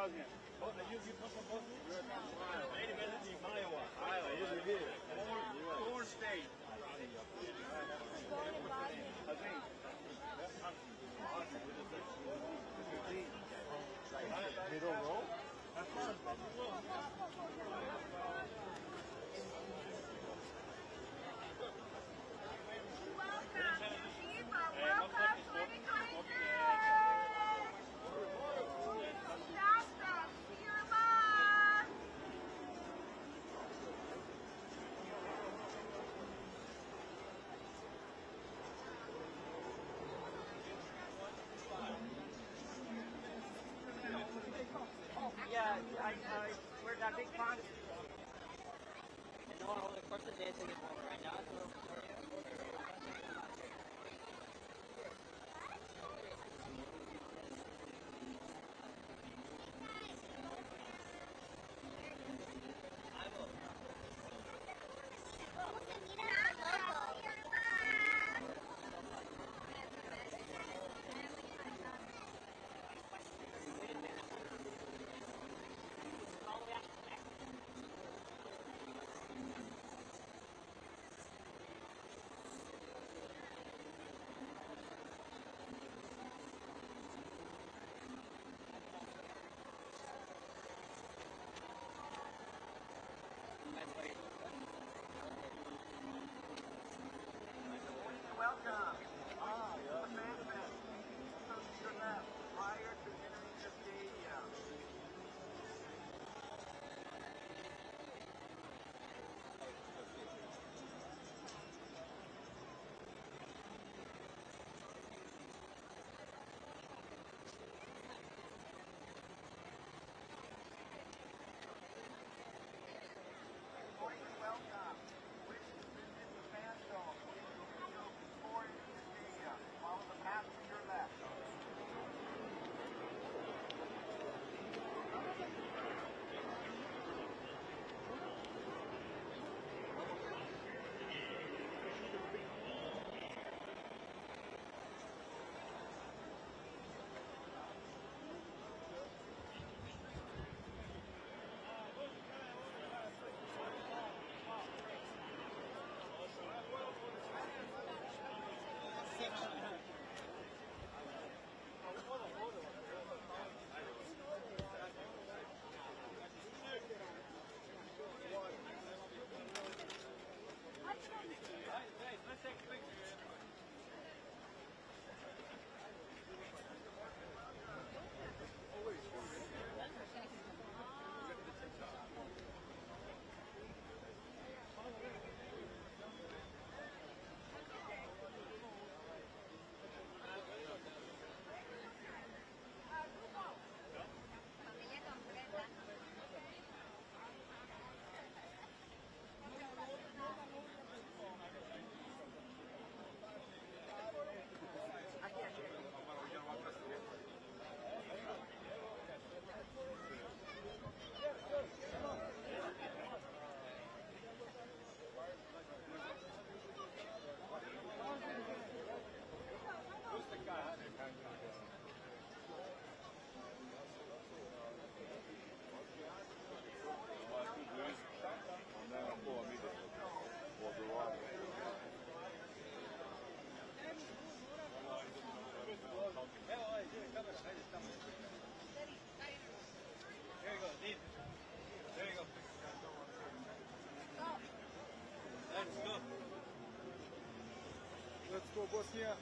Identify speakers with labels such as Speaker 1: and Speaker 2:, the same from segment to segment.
Speaker 1: Bosnia. You come from Bosnia? Iowa. Iowa, yes we did. Born state. They don't roll? That's fun.
Speaker 2: Welcome to FIFA World Cup 2022!
Speaker 3: Yeah, where's that big pond? And no one over the course of the day to get home right now.
Speaker 2: Welcome. The management. So to your left, prior to entering the stadium. Welcome. Wish to visit the fan zone. Before entering the stadium, follow the path to your left.
Speaker 1: Let's take a picture. There you go, Dean. There you go. Let's go.
Speaker 4: Let's go, Bosnia.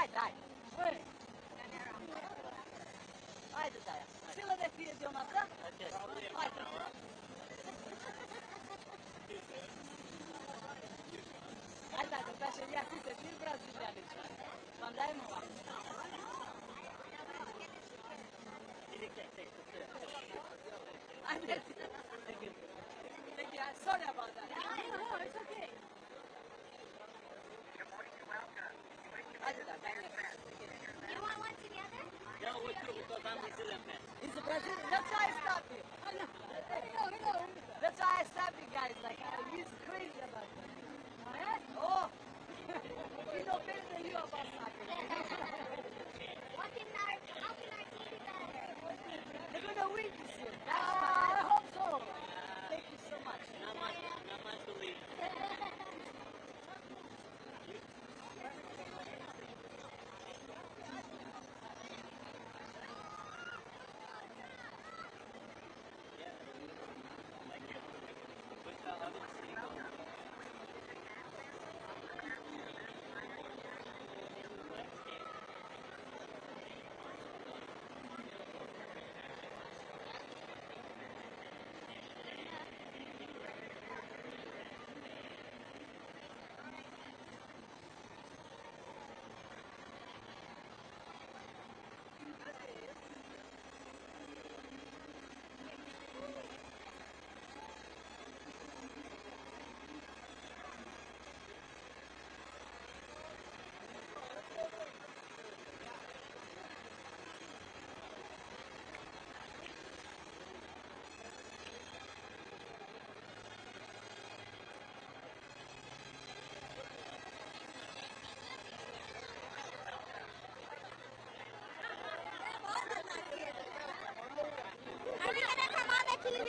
Speaker 3: dai. Haydi dai. Sila define Jonathan. Haydi. Haydi dai, fecha ali aqui, você tira o Brasil dali. Mandai, irmão. Thank you. Thank you. I'm sorry about that. No, it's okay.
Speaker 4: You want one together?
Speaker 3: No, we two because I'm Brazilian fan. He's a Brazilian. That's why I stopped you. That's why I stopped you guys. Like, he's crazy about it. Oh! He's no better than you about soccer.
Speaker 4: How can our team be better?
Speaker 3: They're gonna win this year. That's fine. I hope so. Thank you so much.
Speaker 5: Not much to leave.
Speaker 4: Are we gonna come on the TV?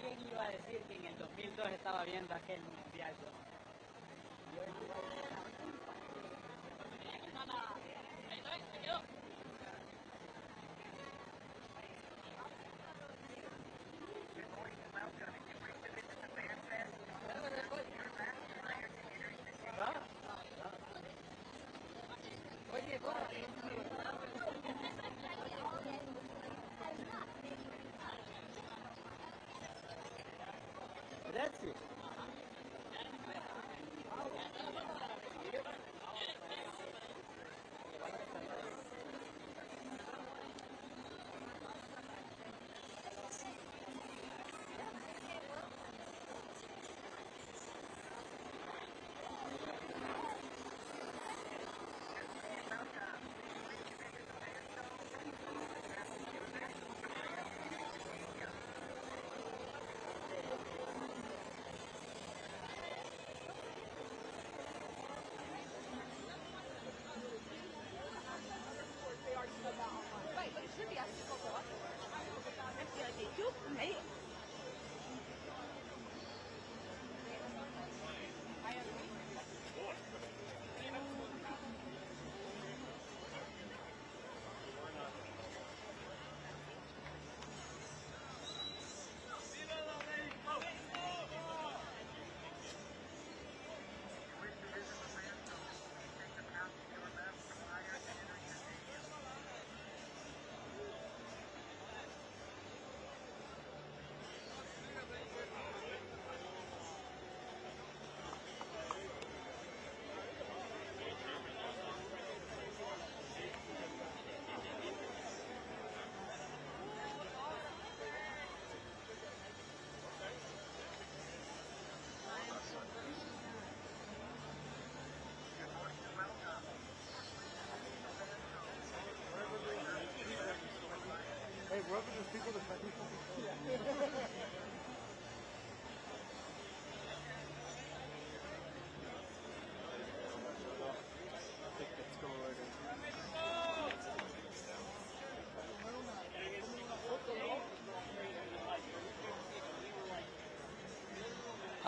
Speaker 3: ¿Quién iba a decir que en el 2002 estaba viendo aquel mundial? That's it.
Speaker 4: Right, but it should be actually called the
Speaker 1: Hey, wherever there's people that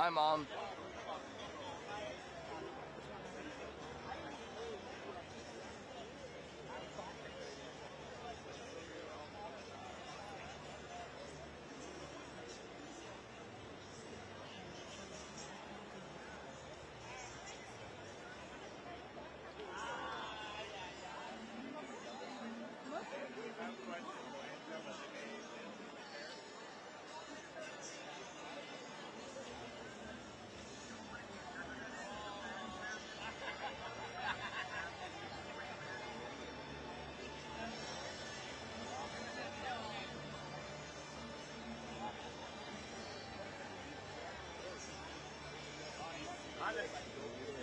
Speaker 6: Hi, Mom.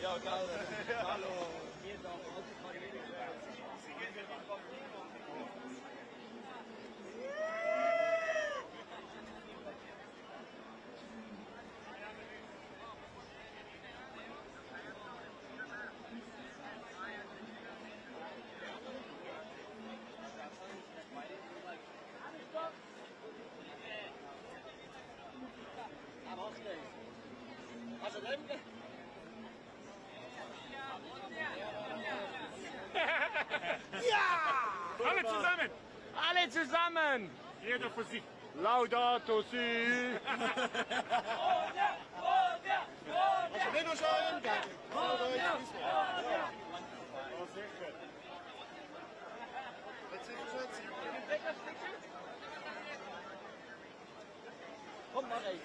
Speaker 6: Ja, Carlo, hier doch,
Speaker 1: Alle zusammen!
Speaker 6: Alle zusammen!
Speaker 1: Jeder für sich.
Speaker 6: Laudato si!
Speaker 1: Also wenn du schon hingegangen bist.
Speaker 3: Komm, mach ich.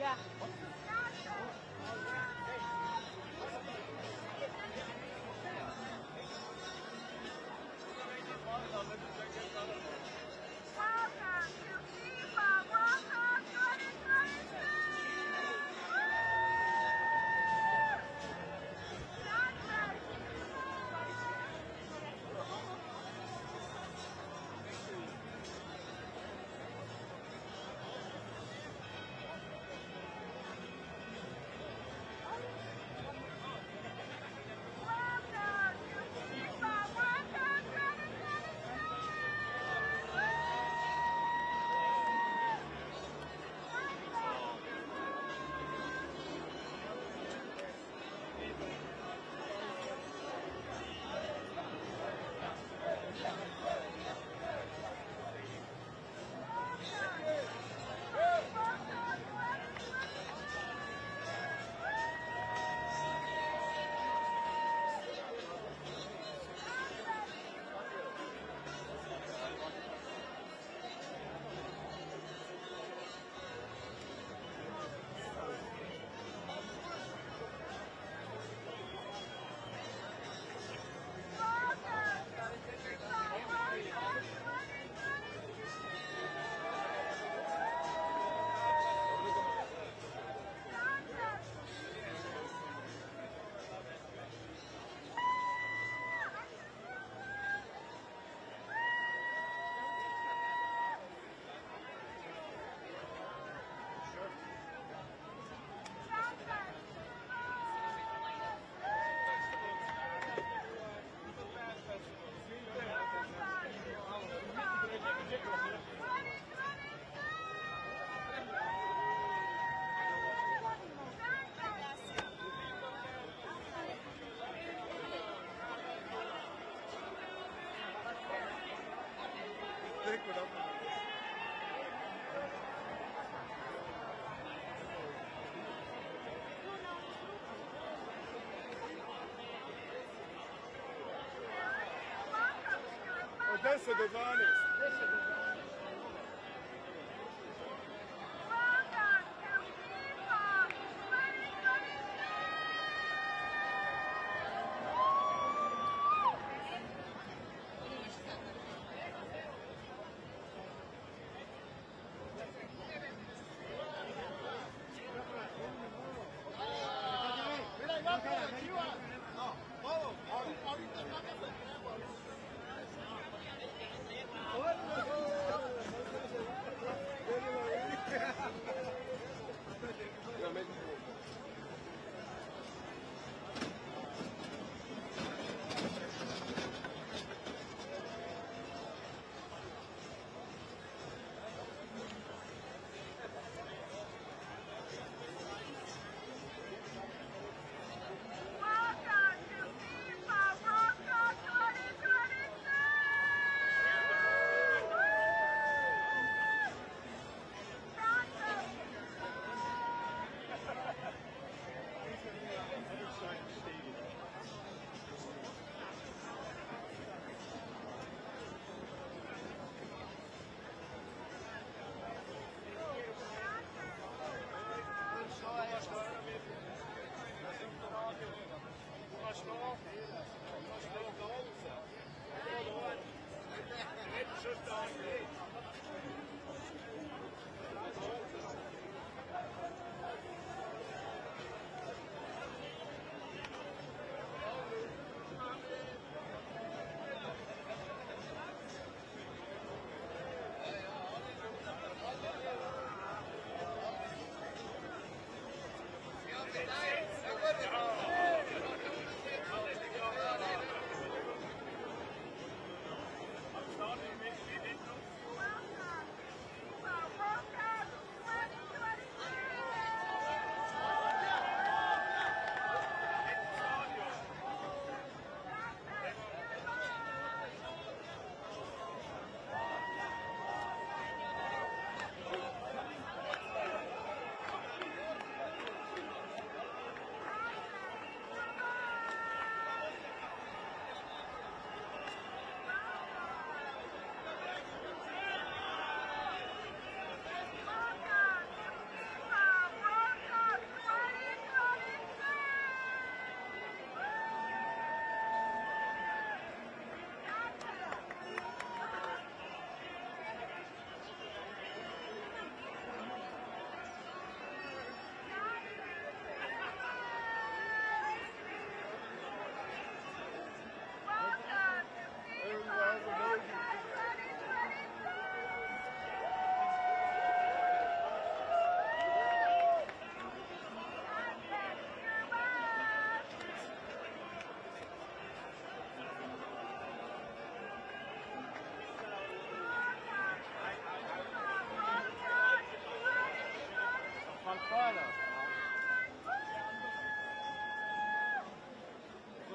Speaker 3: Yeah.
Speaker 2: Welcome to FIFA World Cup 2022!
Speaker 6: Odessa do Vanes.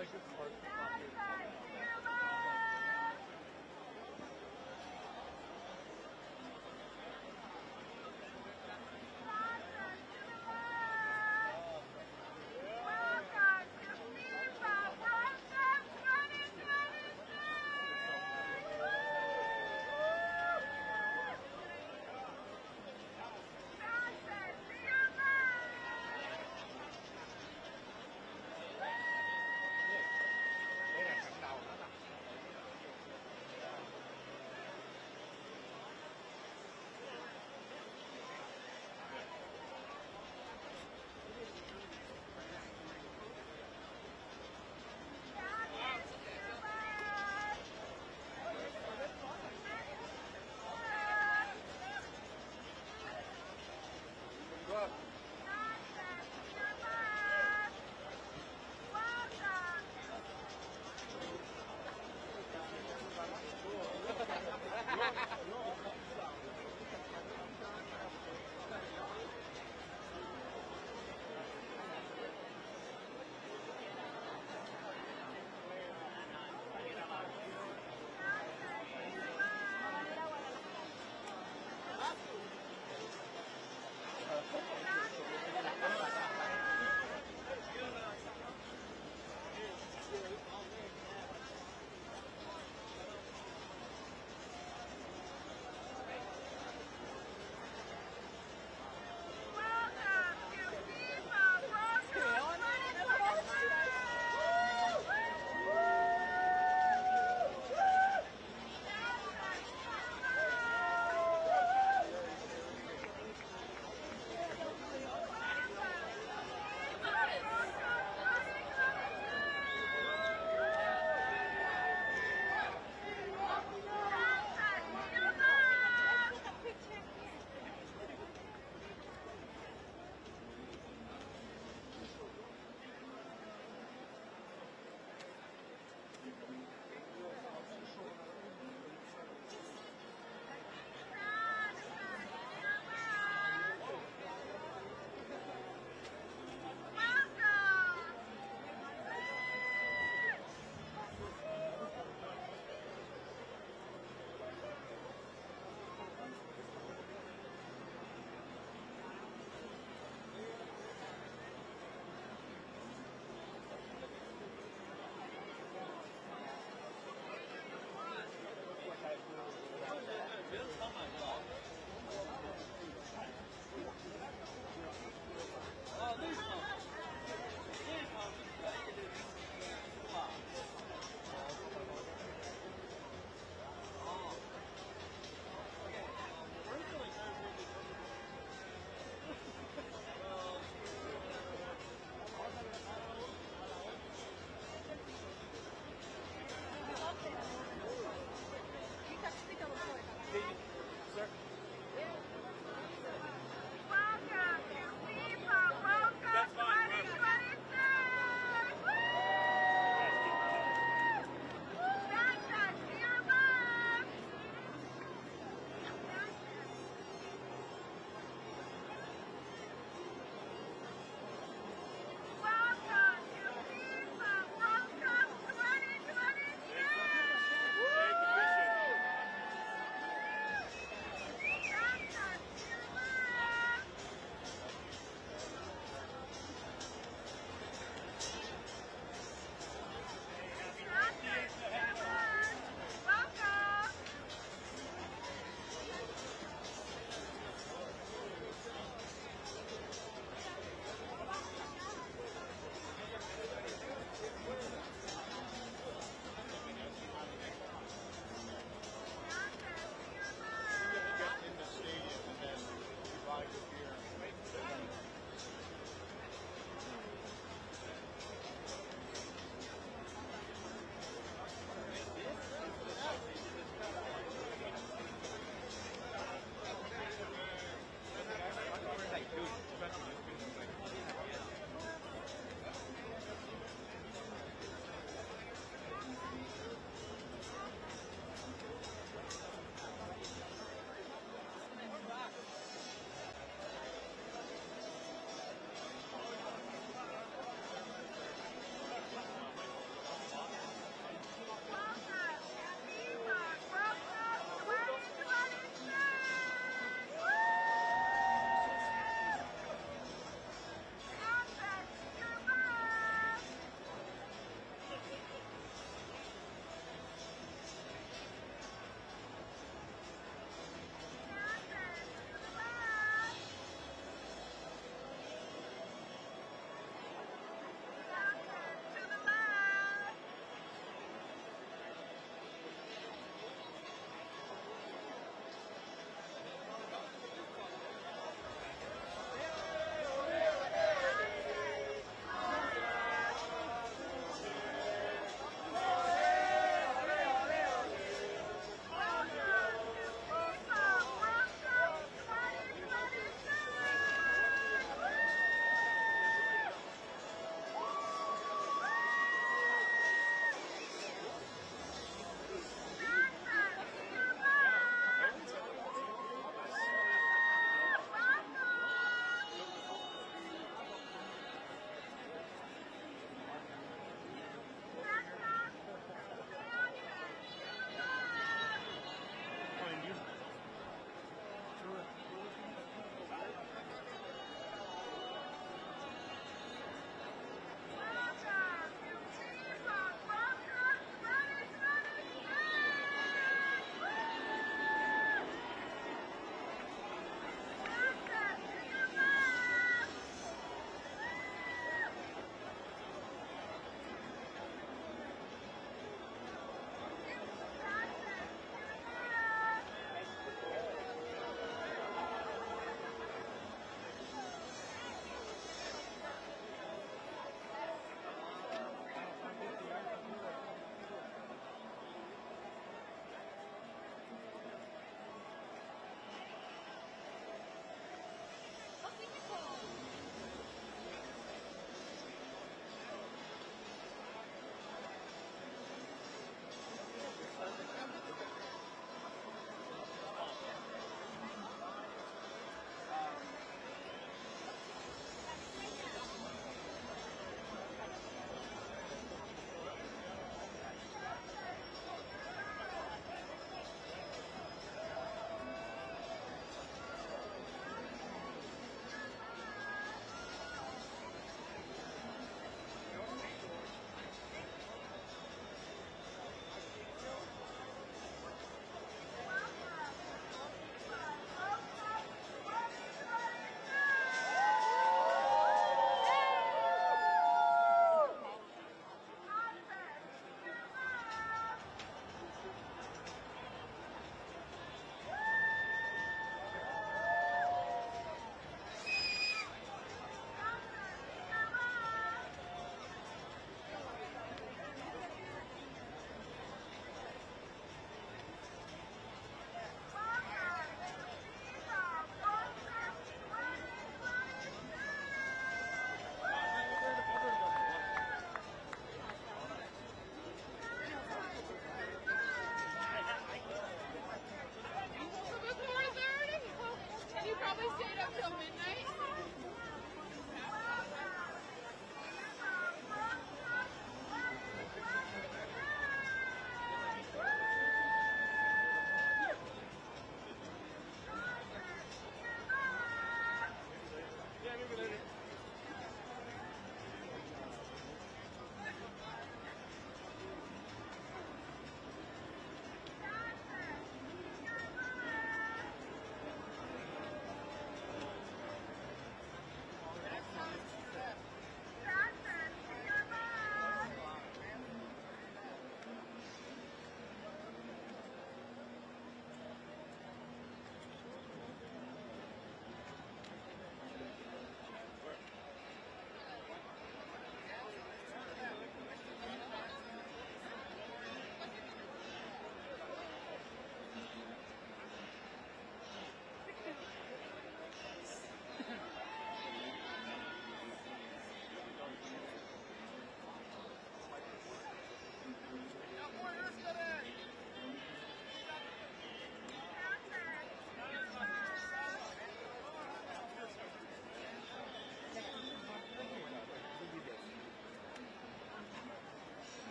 Speaker 6: like it's hard to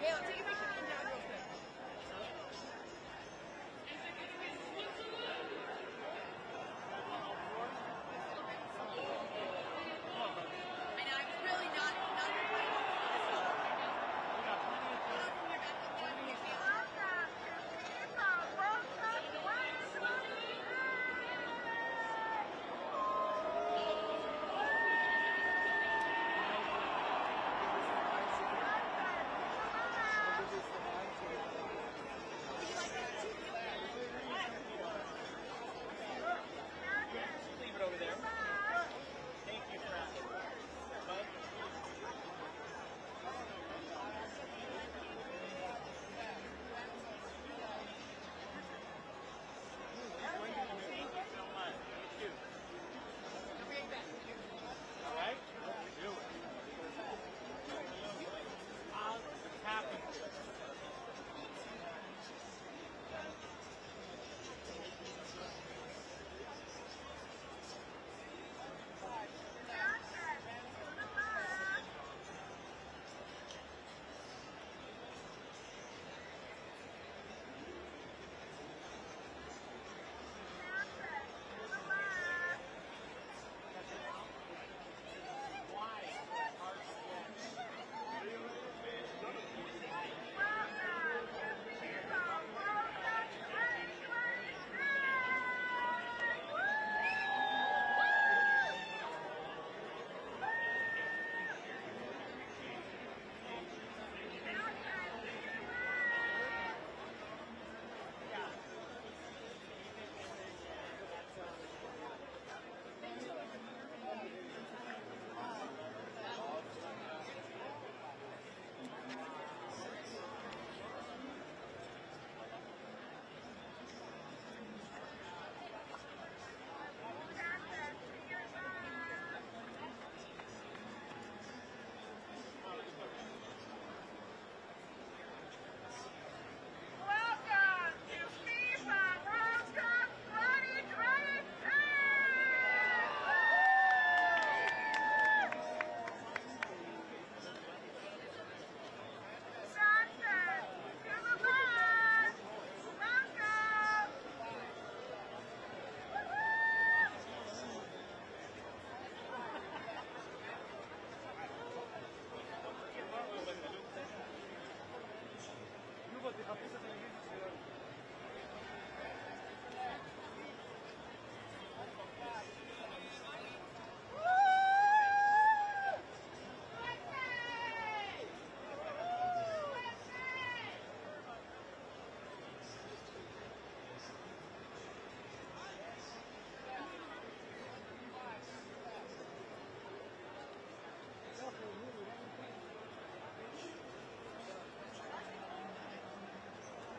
Speaker 7: Caleb, take a picture of him down real quick. I know, I'm really not everybody wants to do this stuff.
Speaker 3: Leave it over there. Thank you for asking. Bud? Thank you so much. You too. All right? Do it. What's happening?
Speaker 2: Welcome to FIFA World Cup '22. Johnson to the line. Welcome.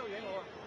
Speaker 1: 到嘢我啊！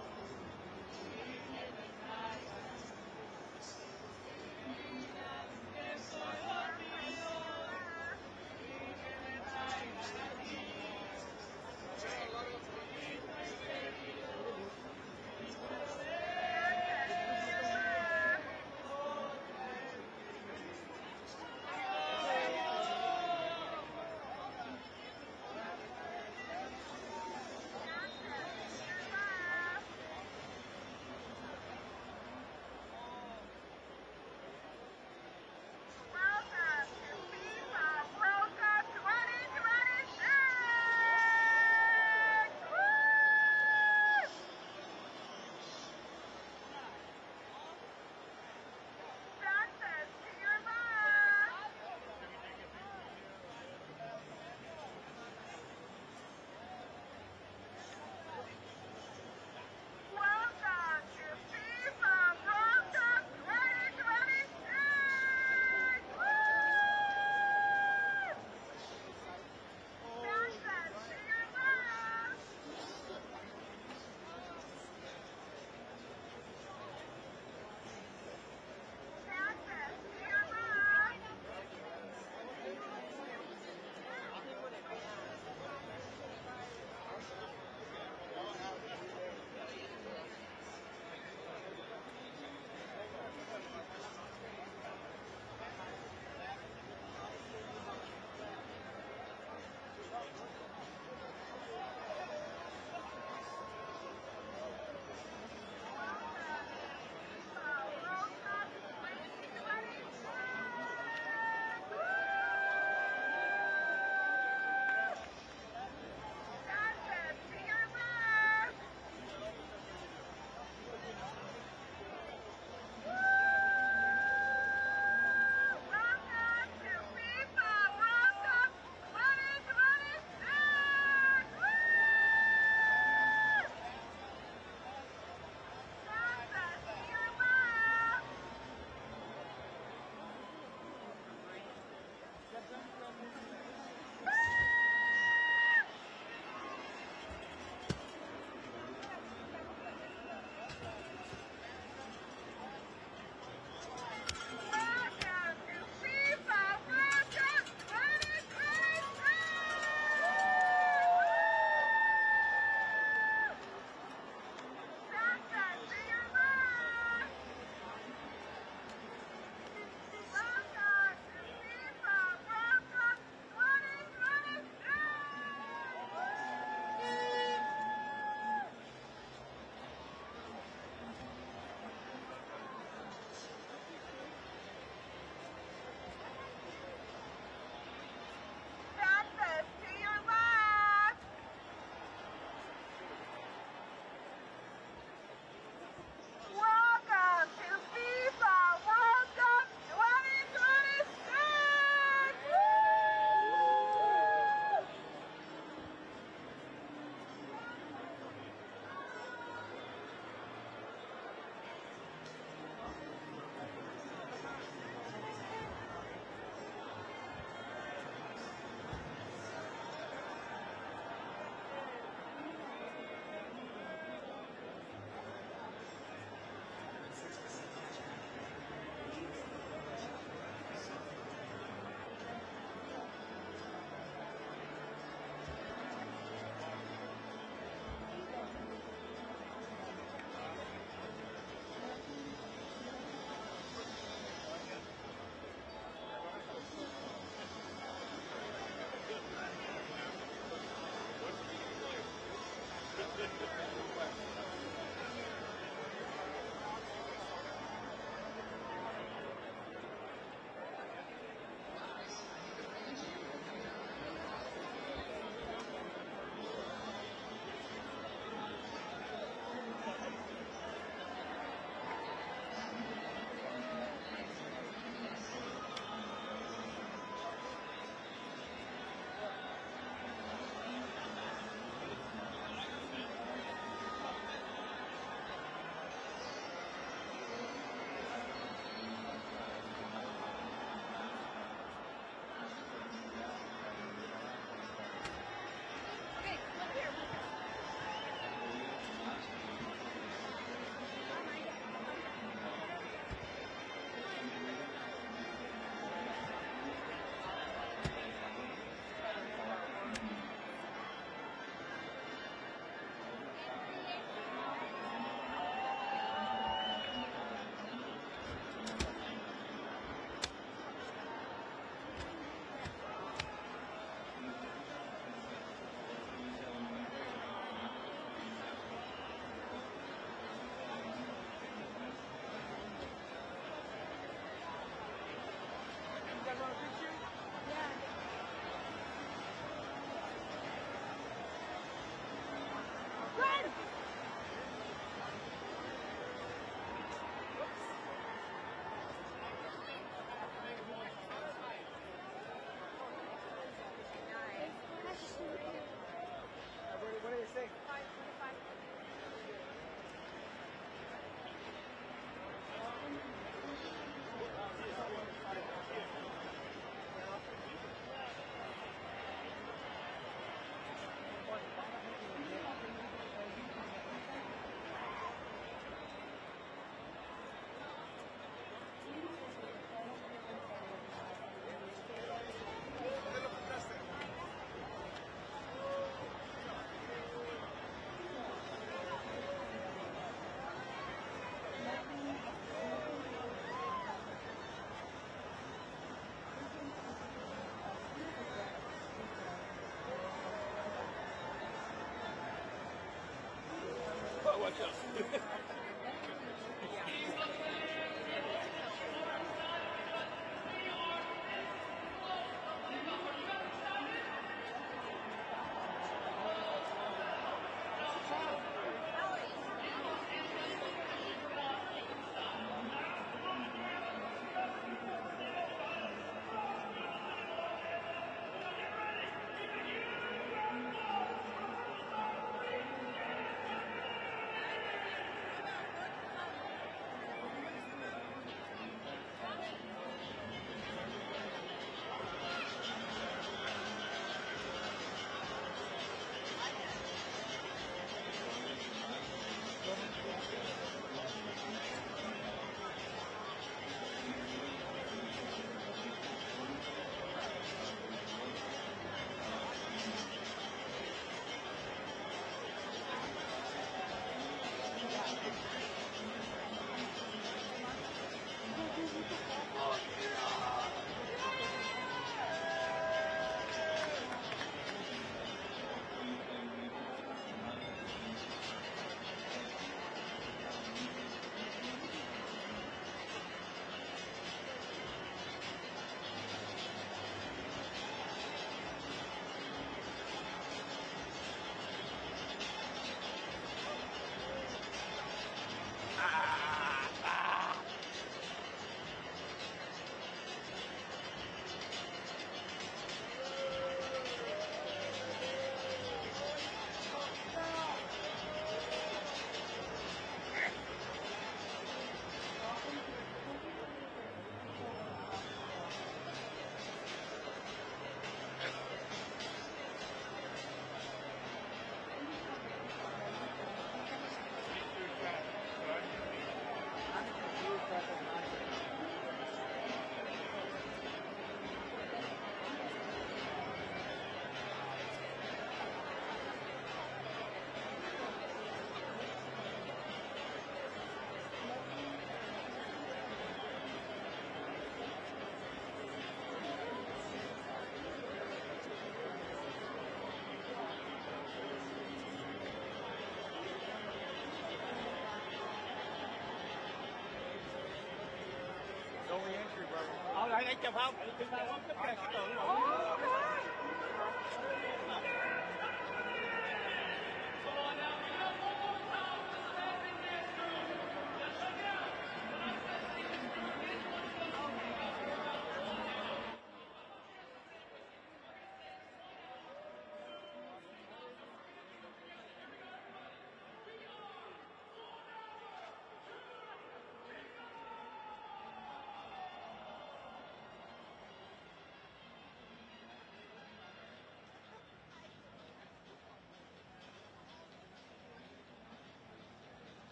Speaker 3: Đây chụp không? Chụp không? Chụp cái tượng luôn.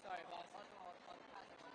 Speaker 3: Sorry, boss. I'll pass it on.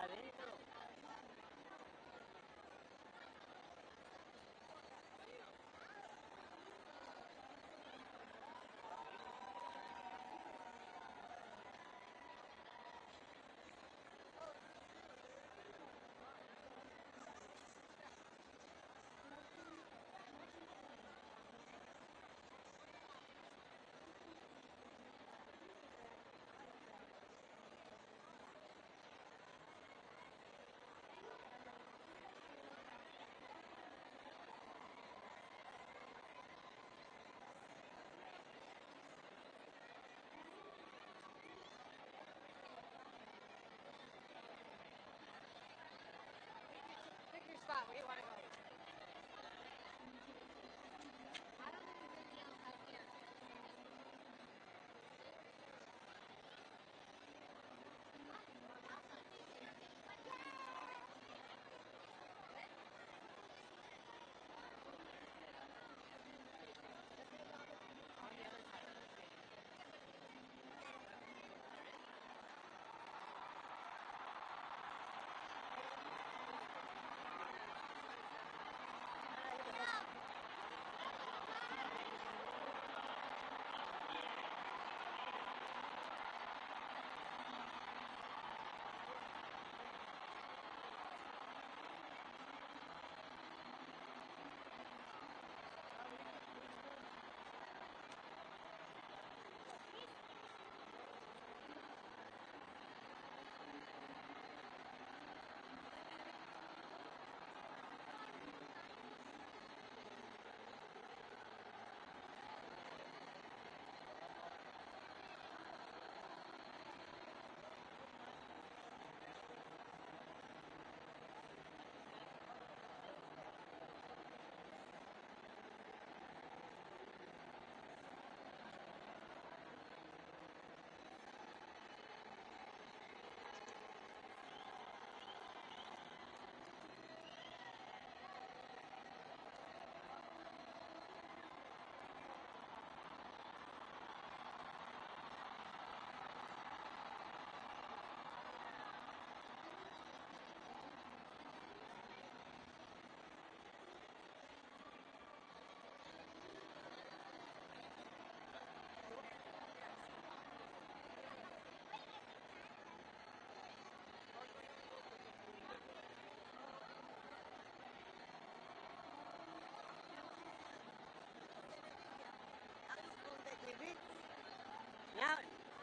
Speaker 3: Adentro. Pick your spot. Where do you want to go?
Speaker 4: I don't think there's anything else out here.
Speaker 3: On the other side of the stage.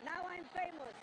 Speaker 8: Now I'm famous.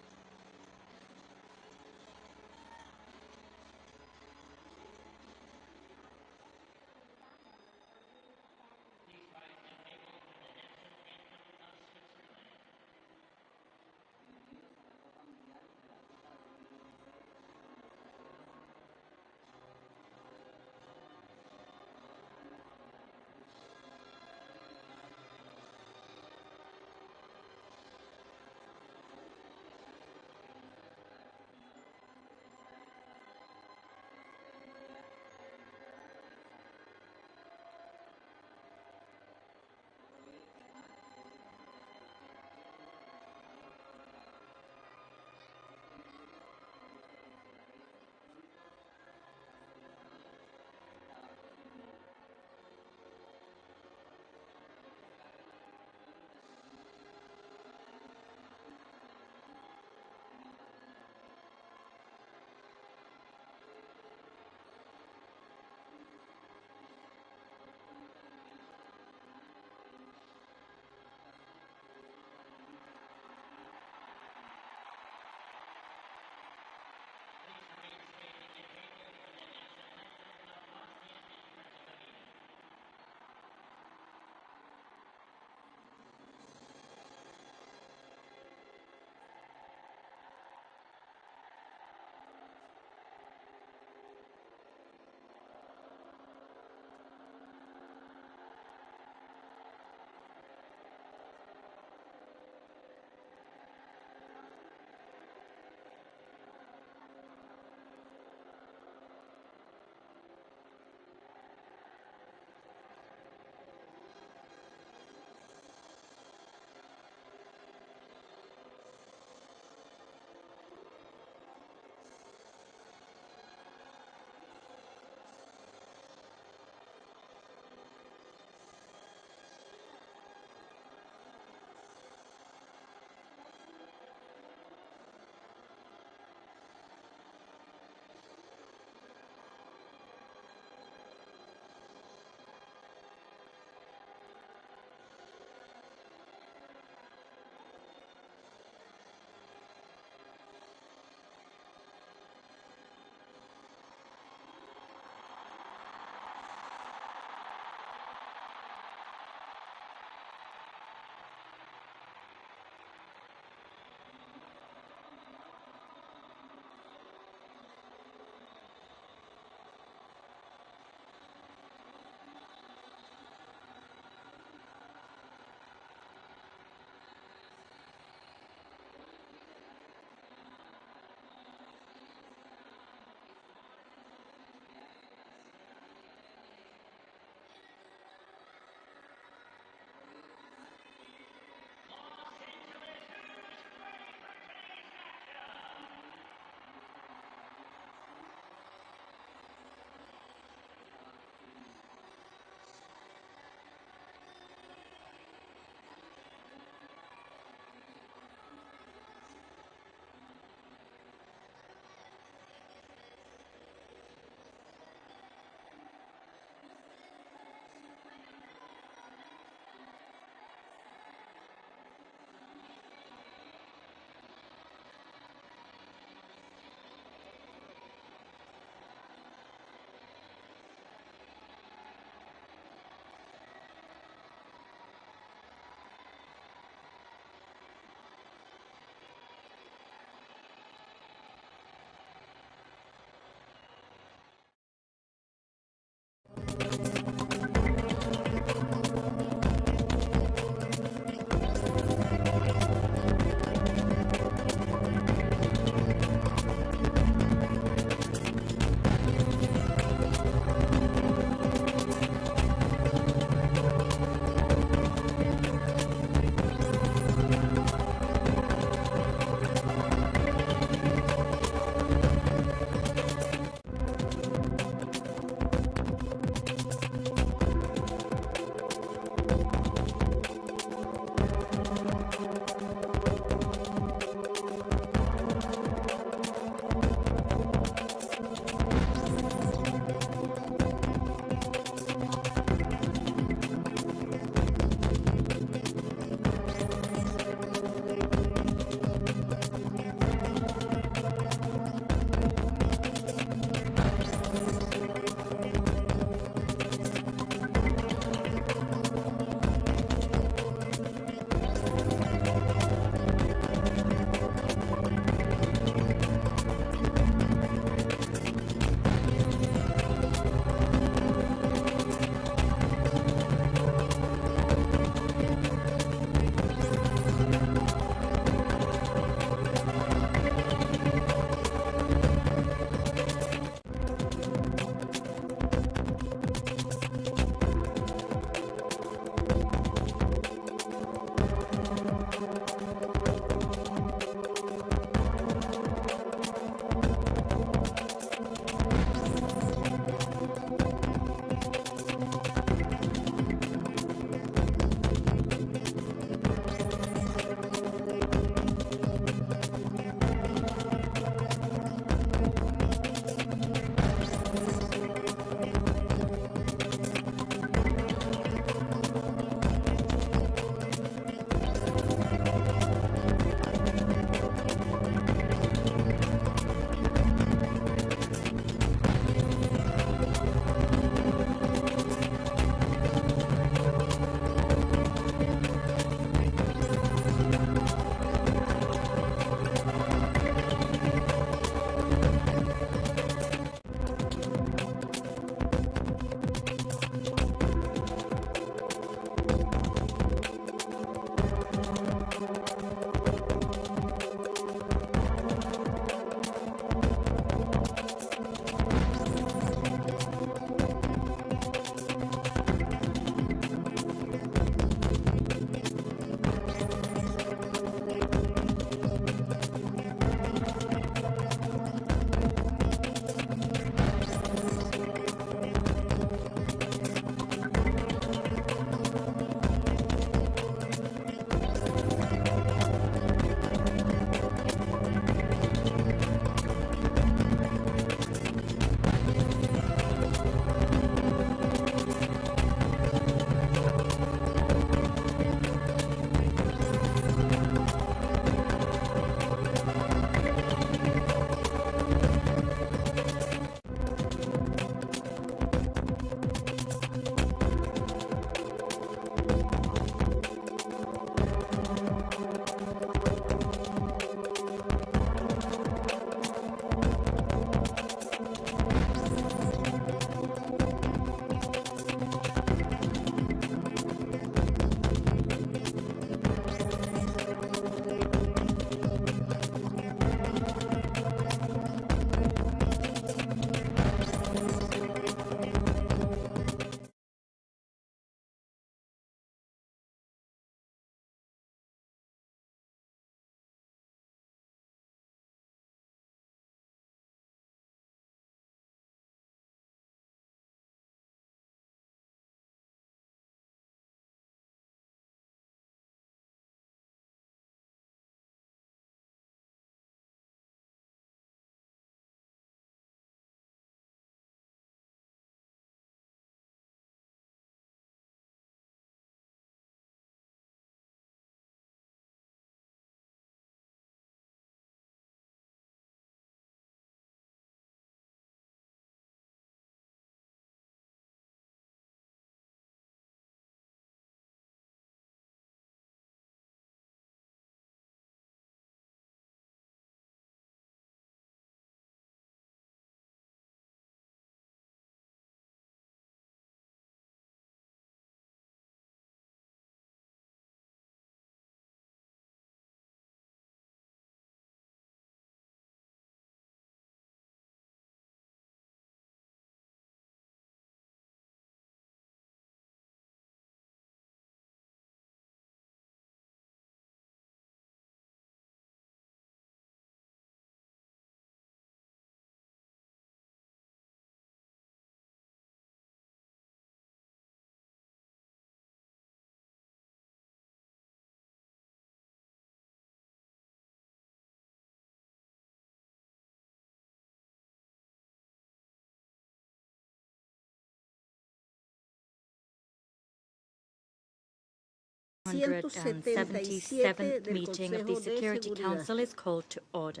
Speaker 9: 177th meeting of the Security Council is called to order.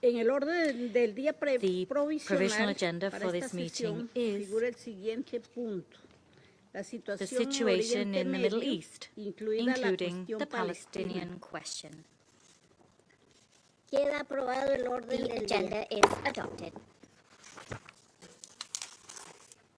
Speaker 8: En el orden del día
Speaker 9: The provisional
Speaker 8: provisional
Speaker 9: agenda
Speaker 8: para
Speaker 9: for
Speaker 8: esta
Speaker 9: this meeting
Speaker 8: sesión
Speaker 9: is
Speaker 8: figura el siguiente punto. La
Speaker 9: the
Speaker 8: situación en
Speaker 9: situation
Speaker 8: Oriente
Speaker 9: in the Middle
Speaker 8: Medio,
Speaker 9: East,
Speaker 8: incluida la
Speaker 9: including
Speaker 8: cuestión
Speaker 9: the
Speaker 8: palestina.
Speaker 9: Palestinian question.
Speaker 4: Queda aprobado el orden
Speaker 5: The
Speaker 4: del
Speaker 5: agenda
Speaker 4: día.
Speaker 5: is adopted.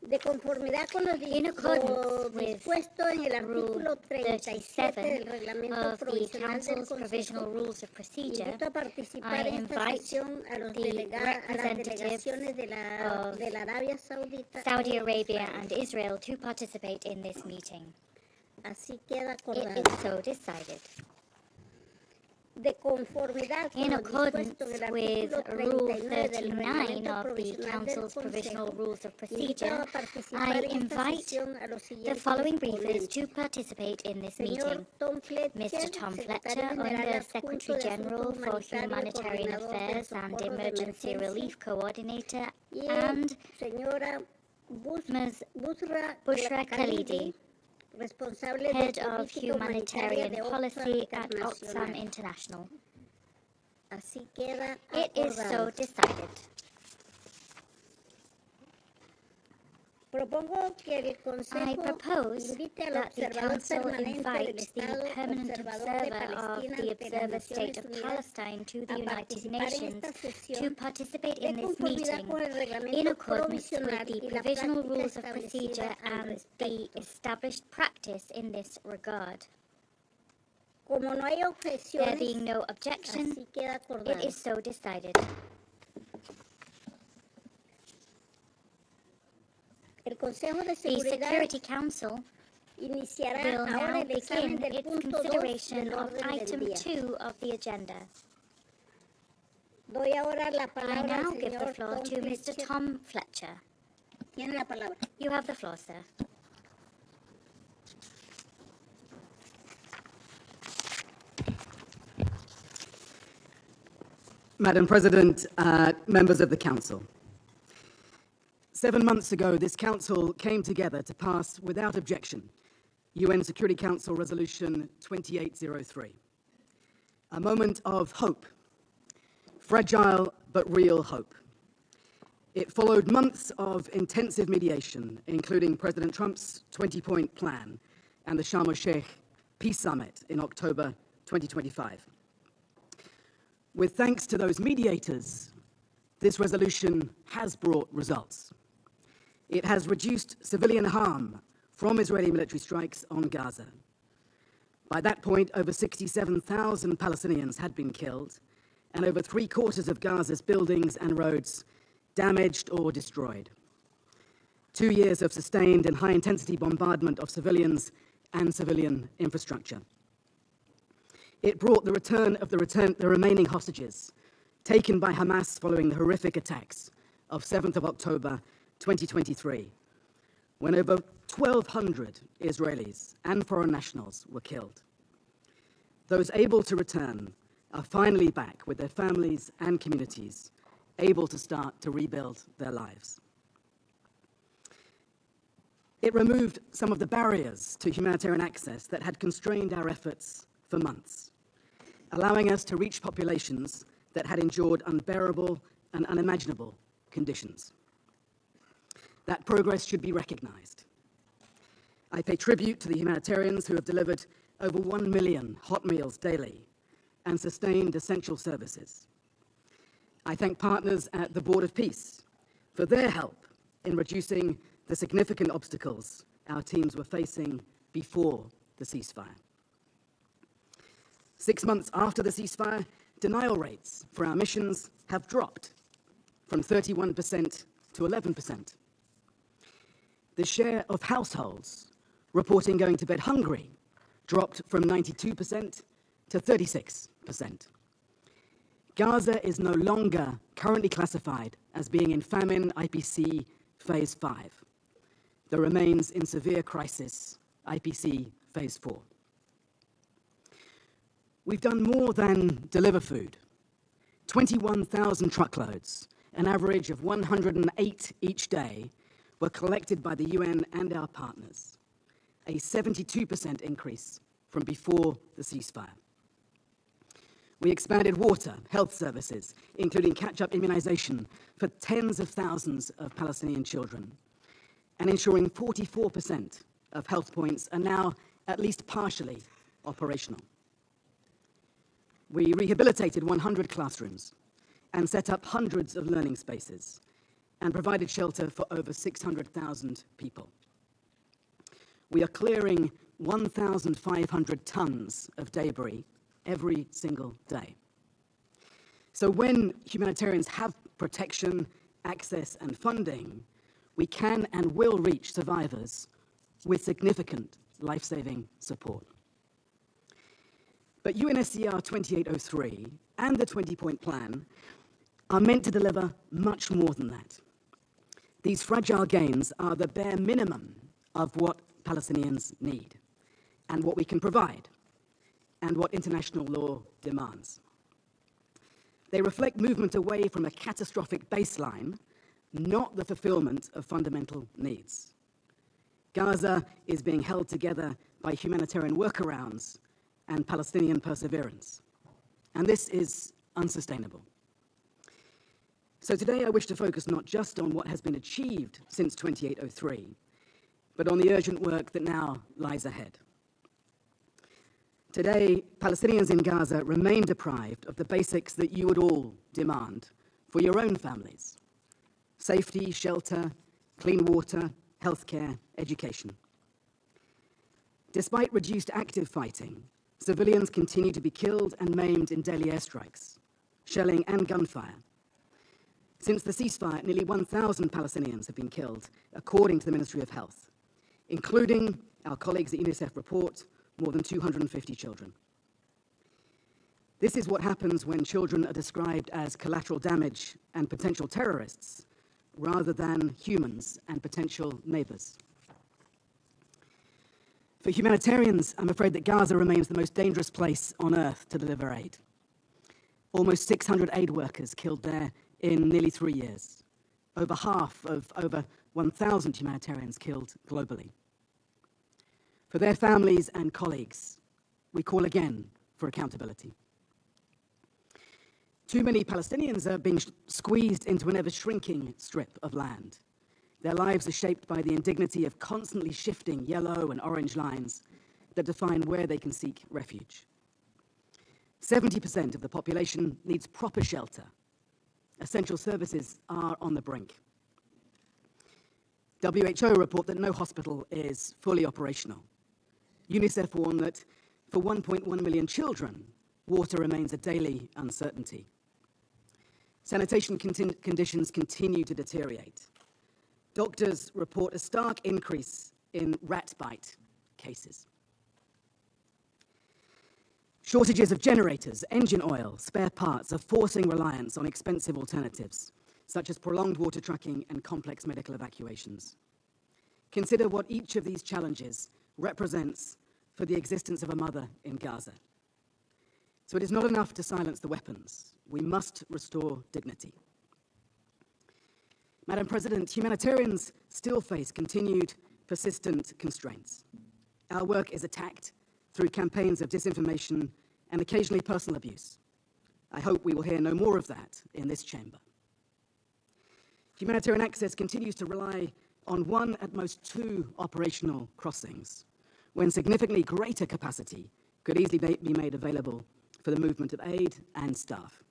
Speaker 4: De conformidad con lo
Speaker 5: In accordance with
Speaker 4: dispuesto en el artículo
Speaker 5: Rule
Speaker 4: 37 del
Speaker 5: 37
Speaker 4: reglamento
Speaker 5: of the
Speaker 4: provisional del
Speaker 5: Council's Provisional
Speaker 4: Consejo,
Speaker 5: Rules of Procedure,
Speaker 4: invito a participar
Speaker 5: I
Speaker 4: en esta
Speaker 5: invite
Speaker 4: sesión a las
Speaker 5: the
Speaker 4: delegaciones de
Speaker 5: representatives
Speaker 4: la Arabia Saudita
Speaker 5: Saudi
Speaker 4: e
Speaker 5: Arabia
Speaker 4: Israel.
Speaker 5: and Israel to participate in this meeting.
Speaker 4: Así queda
Speaker 5: It
Speaker 4: acordado.
Speaker 5: is so decided.
Speaker 4: De conformidad con
Speaker 5: In
Speaker 4: lo
Speaker 5: accordance
Speaker 4: dispuesto en el
Speaker 5: with
Speaker 4: artículo
Speaker 5: Rule
Speaker 4: 39 del
Speaker 5: 39
Speaker 4: reglamento
Speaker 5: of the
Speaker 4: provisional del
Speaker 5: Council's Provisional
Speaker 4: Consejo,
Speaker 5: Rules of
Speaker 4: invito
Speaker 5: Procedure,
Speaker 4: a participar
Speaker 5: I
Speaker 4: en esta
Speaker 5: invite
Speaker 4: sesión a los
Speaker 5: the
Speaker 4: siguientes
Speaker 5: following briefers
Speaker 4: ponentes.
Speaker 5: to participate in this
Speaker 4: Señor
Speaker 5: meeting.
Speaker 4: Tom Fletcher,
Speaker 5: Mr. Tom
Speaker 4: Secretario
Speaker 5: Fletcher,
Speaker 4: General
Speaker 5: Under
Speaker 4: Adjunto
Speaker 5: Secretary
Speaker 4: de
Speaker 5: General
Speaker 4: Asuntos
Speaker 5: for
Speaker 4: Humanitarios,
Speaker 5: Humanitarian
Speaker 4: Coordinador del
Speaker 5: Affairs and
Speaker 4: Socorro de
Speaker 5: Emergency
Speaker 4: Emergencia,
Speaker 5: Relief Coordinator,
Speaker 4: y
Speaker 5: and
Speaker 4: señora
Speaker 5: Ms.
Speaker 4: Bushra
Speaker 5: Bushra
Speaker 4: Khalidi,
Speaker 5: Khalidi,
Speaker 4: responsable de
Speaker 5: Head of
Speaker 4: Política Humanitaria
Speaker 5: Humanitarian
Speaker 4: de
Speaker 5: Policy
Speaker 4: Oxfam
Speaker 5: at Oxfam
Speaker 4: Internacional.
Speaker 5: International.
Speaker 4: Así queda
Speaker 5: It is so
Speaker 4: acordado.
Speaker 5: decided.
Speaker 4: Propongo que el
Speaker 5: I
Speaker 4: Consejo
Speaker 5: propose
Speaker 4: invite al
Speaker 5: that the
Speaker 4: observador
Speaker 5: Council
Speaker 4: permanente del
Speaker 5: invite the
Speaker 4: Estado
Speaker 5: permanent
Speaker 4: observador de
Speaker 5: observer of
Speaker 4: Palestina
Speaker 5: the
Speaker 4: ante las
Speaker 5: Observer State
Speaker 4: Naciones
Speaker 5: of
Speaker 4: Unidas
Speaker 5: Palestine to the
Speaker 4: a
Speaker 5: United
Speaker 4: participar en
Speaker 5: Nations
Speaker 4: esta
Speaker 5: to
Speaker 4: sesión
Speaker 5: participate
Speaker 4: de
Speaker 5: in this
Speaker 4: conformidad
Speaker 5: meeting
Speaker 4: con el
Speaker 5: in
Speaker 4: reglamento
Speaker 5: accordance with
Speaker 4: provisional
Speaker 5: the
Speaker 4: y la
Speaker 5: provisional
Speaker 4: práctica
Speaker 5: rules of
Speaker 4: establecida
Speaker 5: procedure
Speaker 4: al
Speaker 5: and the
Speaker 4: respecto.
Speaker 5: established practice in this regard.
Speaker 4: Como no hay
Speaker 5: There
Speaker 4: objeciones,
Speaker 5: being no objection,
Speaker 4: así queda
Speaker 5: it
Speaker 4: acordado.
Speaker 5: is so decided.
Speaker 4: El Consejo de
Speaker 5: The
Speaker 4: Seguridad
Speaker 5: Security Council
Speaker 4: iniciará
Speaker 5: will
Speaker 4: ahora
Speaker 5: now
Speaker 4: el examen
Speaker 5: begin
Speaker 4: del
Speaker 5: its
Speaker 4: punto 2
Speaker 5: consideration
Speaker 4: del
Speaker 5: of
Speaker 4: orden del
Speaker 5: item
Speaker 4: día.
Speaker 5: 2 of the agenda.
Speaker 4: Doy ahora la
Speaker 5: I
Speaker 4: palabra
Speaker 5: now
Speaker 4: al
Speaker 5: give the
Speaker 4: señor
Speaker 5: floor
Speaker 4: Tom
Speaker 5: to Mr.
Speaker 4: Fletcher.
Speaker 5: Tom Fletcher.
Speaker 4: Tiene la palabra.
Speaker 5: You have the floor, sir.
Speaker 10: Madam President, members of the Council. 7 months ago, this Council came together to pass, without objection, UN Security Council Resolution 2803. A moment of hope, fragile but real hope. It followed months of intensive mediation, including President Trump's 20-point plan and the Sharm el-Sheikh Peace Summit in October 2025. With thanks to those mediators, this resolution has brought results. It has reduced civilian harm from Israeli military strikes on Gaza. By that point, over 67,000 Palestinians had been killed, and over 3/4 of Gaza's buildings and roads damaged or destroyed. 2 years of sustained and high-intensity bombardment of civilians and civilian infrastructure. It brought the return of the remaining hostages taken by Hamas following the horrific attacks of 7th of October 2023, when over 1,200 Israelis and foreign nationals were killed. Those able to return are finally back with their families and communities, able to start to rebuild their lives. It removed some of the barriers to humanitarian access that had constrained our efforts for months, allowing us to reach populations that had endured unbearable and unimaginable conditions. That progress should be recognized. I pay tribute to the humanitarians who have delivered over 1 million hot meals daily and sustained essential services. I thank partners at the Board of Peace for their help in reducing the significant obstacles our teams were facing before the ceasefire. 6 months after the ceasefire, denial rates for our missions have dropped from 31% to 11%. The share of households reporting going to bed hungry dropped from 92% to 36%. Gaza is no longer currently classified as being in famine IPC Phase 5. There remains in severe crisis IPC Phase 4. We've done more than deliver food. 21,000 truckloads, an average of 108 each day, were collected by the UN and our partners, a 72% increase from before the ceasefire. We expanded water, health services, including catch-up immunization for tens of thousands of Palestinian children, and ensuring 44% of health points are now at least partially operational. We rehabilitated 100 classrooms and set up hundreds of learning spaces and provided shelter for over 600,000 people. We are clearing 1,500 tons of debris every single day. So when humanitarians have protection, access, and funding, we can and will reach survivors with significant life-saving support. But UNSCR 2803 and the 20-point plan are meant to deliver much more than that. These fragile gains are the bare minimum of what Palestinians need and what we can provide and what international law demands. They reflect movement away from a catastrophic baseline, not the fulfillment of fundamental needs. Gaza is being held together by humanitarian workarounds and Palestinian perseverance, and this is unsustainable. So today I wish to focus not just on what has been achieved since 2803, but on the urgent work that now lies ahead. Today, Palestinians in Gaza remain deprived of the basics that you would all demand for your own families: safety, shelter, clean water, healthcare, education. Despite reduced active fighting, civilians continue to be killed and maimed in daily airstrikes, shelling and gunfire. Since the ceasefire, nearly 1,000 Palestinians have been killed, according to the Ministry of Health, including our colleagues at UNICEF report, more than 250 children. This is what happens when children are described as collateral damage and potential terrorists, rather than humans and potential neighbors. For humanitarians, I'm afraid that Gaza remains the most dangerous place on earth to deliver aid. Almost 600 aid workers killed there in nearly 3 years. Over half of over 1,000 humanitarians killed globally. For their families and colleagues, we call again for accountability. Too many Palestinians are being squeezed into an ever-shrinking strip of land. Their lives are shaped by the indignity of constantly shifting yellow and orange lines that define where they can seek refuge. 70% of the population needs proper shelter. Essential services are on the brink. WHO report that no hospital is fully operational. UNICEF warn that for 1.1 million children, water remains a daily uncertainty. Sanitation conditions continue to deteriorate. Doctors report a stark increase in rat bite cases. Shortages of generators, engine oil, spare parts are forcing reliance on expensive alternatives, such as prolonged water trucking and complex medical evacuations. Consider what each of these challenges represents for the existence of a mother in Gaza. So it is not enough to silence the weapons. We must restore dignity. Madam President, humanitarians still face continued, persistent constraints. Our work is attacked through campaigns of disinformation and occasionally personal abuse. I hope we will hear no more of that in this chamber. Humanitarian access continues to rely on one, at most two, operational crossings, when significantly greater capacity could easily be made available for the movement of aid and staff.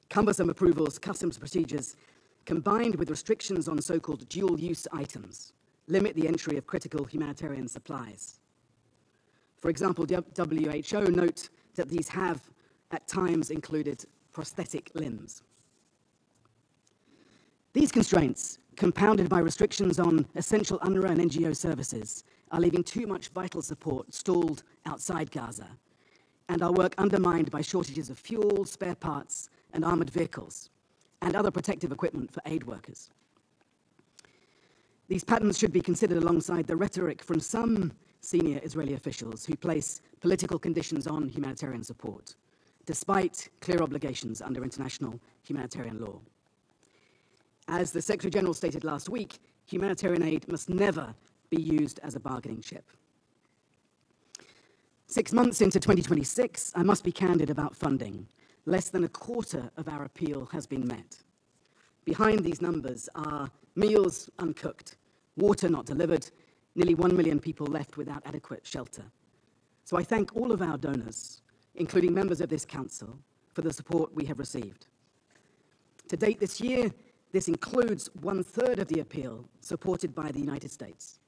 Speaker 10: Cumbersome approvals, customs procedures, combined with restrictions on so-called dual-use items, limit the entry of critical humanitarian supplies. For example, WHO note that these have, at times, included prosthetic limbs. These constraints, compounded by restrictions on essential UNRWA and NGO services, are leaving too much vital support stalled outside Gaza, and our work undermined by shortages of fuel, spare parts, and armored vehicles, and other protective equipment for aid workers. These patterns should be considered alongside the rhetoric from some senior Israeli officials who place political conditions on humanitarian support, despite clear obligations under international humanitarian law. As the Secretary General stated last week, humanitarian aid must never be used as a bargaining chip. 6 months into 2026, I must be candid about funding. Less than a quarter of our appeal has been met. Behind these numbers are meals uncooked, water not delivered, nearly 1 million people left without adequate shelter. So I thank all of our donors, including members of this council, for the support we have received. To date this year, this includes 1/3 of the appeal supported by the United States,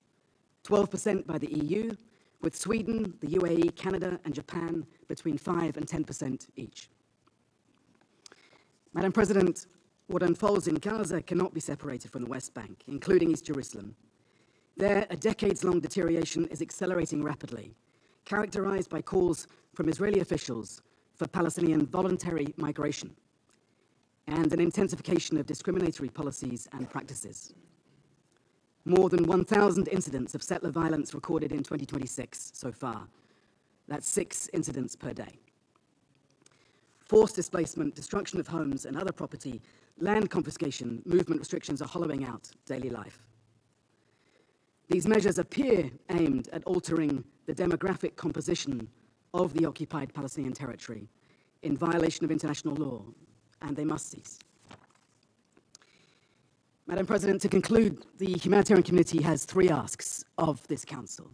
Speaker 10: 12% by the EU, with Sweden, the UAE, Canada, and Japan between 5 and 10% each. Madam President, what unfolds in Gaza cannot be separated from the West Bank, including East Jerusalem. There, a decades-long deterioration is accelerating rapidly, characterized by calls from Israeli officials for Palestinian voluntary migration and an intensification of discriminatory policies and practices. More than 1,000 incidents of settler violence recorded in 2026 so far. That's 6 incidents per day. Forced displacement, destruction of homes and other property, land confiscation, movement restrictions are hollowing out daily life. These measures appear aimed at altering the demographic composition of the occupied Palestinian territory in violation of international law, and they must cease. Madam President, to conclude, the humanitarian community has 3 asks of this Council.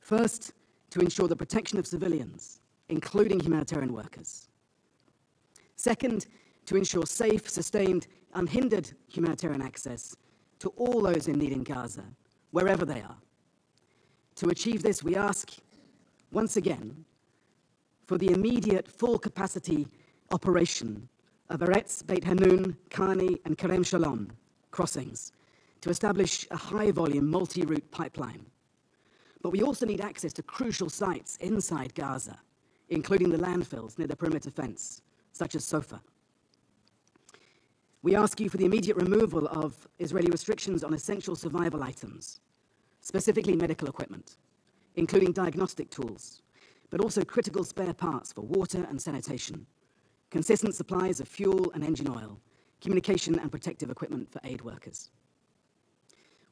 Speaker 10: First, to ensure the protection of civilians, including humanitarian workers. Second, to ensure safe, sustained, unhindered humanitarian access to all those in need in Gaza, wherever they are. To achieve this, we ask, once again, for the immediate full capacity operation of Eretz, Beit Hanun, Kani, and Kerem Shalom crossings to establish a high-volume, multi-route pipeline. But we also need access to crucial sites inside Gaza, including the landfills near the perimeter fence, such as Sofa. We ask you for the immediate removal of Israeli restrictions on essential survival items, specifically medical equipment, including diagnostic tools, but also critical spare parts for water and sanitation, consistent supplies of fuel and engine oil, communication and protective equipment for aid workers.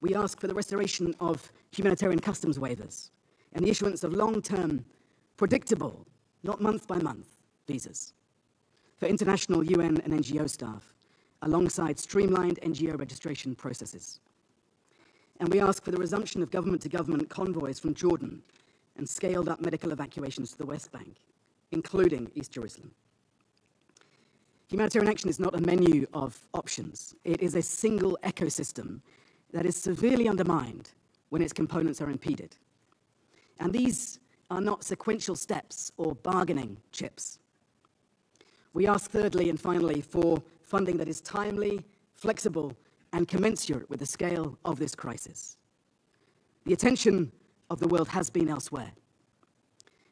Speaker 10: We ask for the restoration of humanitarian customs waivers and the issuance of long-term, predictable, not month-by-month, visas. for international UN and NGO staff, alongside streamlined NGO registration processes. And we ask for the resumption of government-to-government convoys from Jordan and scaled-up medical evacuations to the West Bank, including East Jerusalem. Humanitarian action is not a menu of options. It is a single ecosystem that is severely undermined when its components are impeded. And these are not sequential steps or bargaining chips. We ask thirdly and finally for funding that is timely, flexible, and commensurate with the scale of this crisis. The attention of the world has been elsewhere.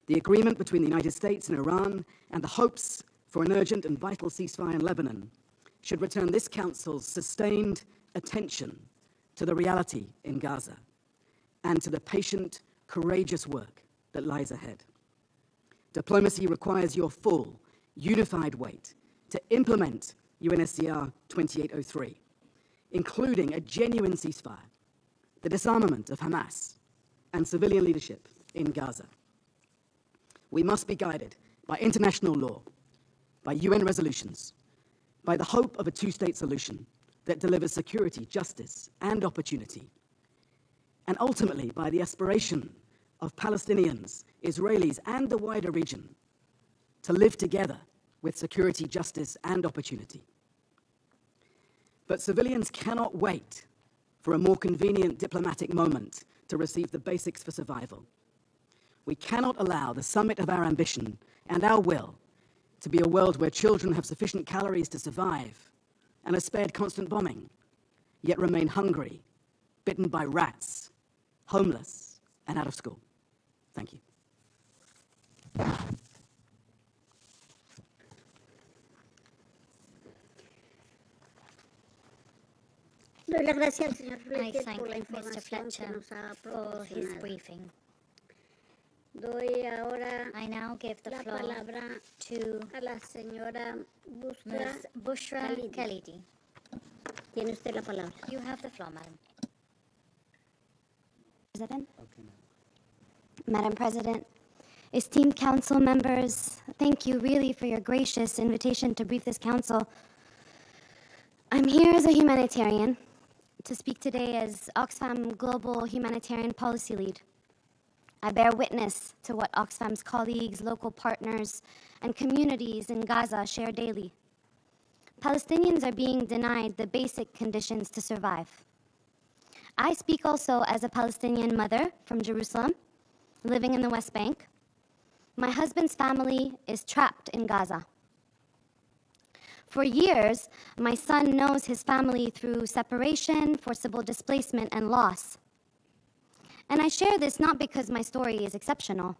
Speaker 10: The agreement between the United States and Iran and the hopes for an urgent and vital ceasefire in Lebanon should return this Council's sustained attention to the reality in Gaza and to the patient, courageous work that lies ahead. Diplomacy requires your full, unified weight to implement UNSCR 2803, including a genuine ceasefire, the disarmament of Hamas, and civilian leadership in Gaza. We must be guided by international law, by UN resolutions, by the hope of a two-state solution that delivers security, justice, and opportunity, and ultimately by the aspiration of Palestinians, Israelis, and the wider region to live together with security, justice, and opportunity. But civilians cannot wait for a more convenient diplomatic moment to receive the basics for survival. We cannot allow the summit of our ambition and our will to be a world where children have sufficient calories to survive and are spared constant bombing, yet remain hungry, bitten by rats, homeless, and out of school. Thank you.
Speaker 8: Doy las gracias al señor
Speaker 5: I
Speaker 8: Fletcher
Speaker 5: thank
Speaker 8: por la
Speaker 5: Mr.
Speaker 8: información que
Speaker 5: Fletcher
Speaker 8: nos ha
Speaker 5: for his
Speaker 8: proporcionado.
Speaker 5: briefing.
Speaker 8: Doy ahora
Speaker 5: I now give the
Speaker 8: la
Speaker 5: floor
Speaker 8: palabra
Speaker 5: to
Speaker 8: a la señora Bushra
Speaker 5: Ms. Bushra
Speaker 8: Khalidi.
Speaker 5: Khalidi.
Speaker 8: Tiene usted la palabra.
Speaker 5: You have the floor, Madam.
Speaker 11: President. Madam President, esteemed council members, thank you really for your gracious invitation to brief this council. I'm here as a humanitarian to speak today as Oxfam Global Humanitarian Policy Lead. I bear witness to what Oxfam's colleagues, local partners, and communities in Gaza share daily. Palestinians are being denied the basic conditions to survive. I speak also as a Palestinian mother from Jerusalem, living in the West Bank. My husband's family is trapped in Gaza. For years, my son knows his family through separation, forcible displacement, and loss. And I share this not because my story is exceptional,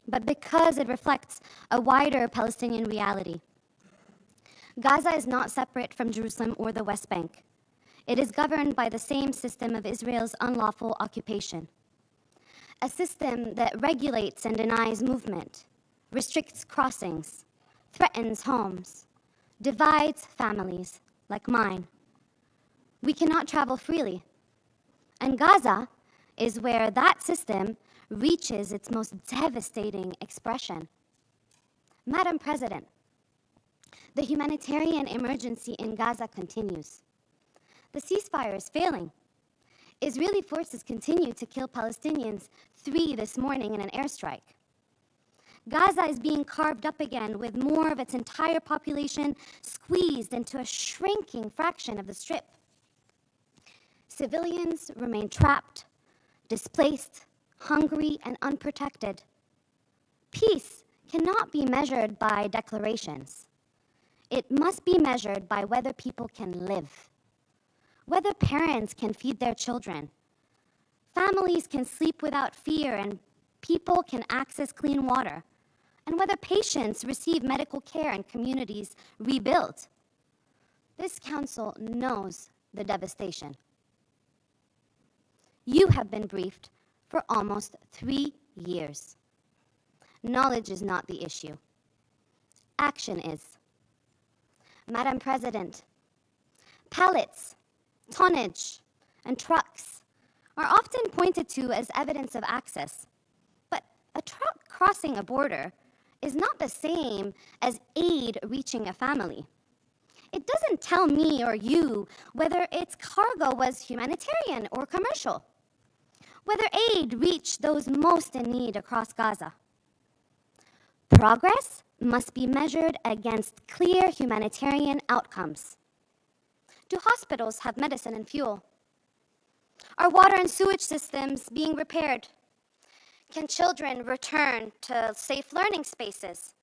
Speaker 11: but because it reflects a wider Palestinian reality. Gaza is not separate from Jerusalem or the West Bank. It is governed by the same system of Israel's unlawful occupation. A system that regulates and denies movement, restricts crossings, threatens homes, divides families like mine. We cannot travel freely. And Gaza is where that system reaches its most devastating expression. Madam President, the humanitarian emergency in Gaza continues. The ceasefire is failing. Israeli forces continue to kill Palestinians, 3 this morning in an airstrike. Gaza is being carved up again with more of its entire population squeezed into a shrinking fraction of the Strip. Civilians remain trapped, displaced, hungry, and unprotected. Peace cannot be measured by declarations. It must be measured by whether people can live, whether parents can feed their children, families can sleep without fear, and people can access clean water, and whether patients receive medical care and communities rebuild. This council knows the devastation. You have been briefed for almost 3 years. Knowledge is not the issue. Action is. Madam President, pallets, tonnage, and trucks are often pointed to as evidence of access. But a truck crossing a border is not the same as aid reaching a family. It doesn't tell me or you whether its cargo was humanitarian or commercial, whether aid reached those most in need across Gaza. Progress must be measured against clear humanitarian outcomes. Do hospitals have medicine and fuel? Are water and sewage systems being repaired? Can children return to safe learning spaces?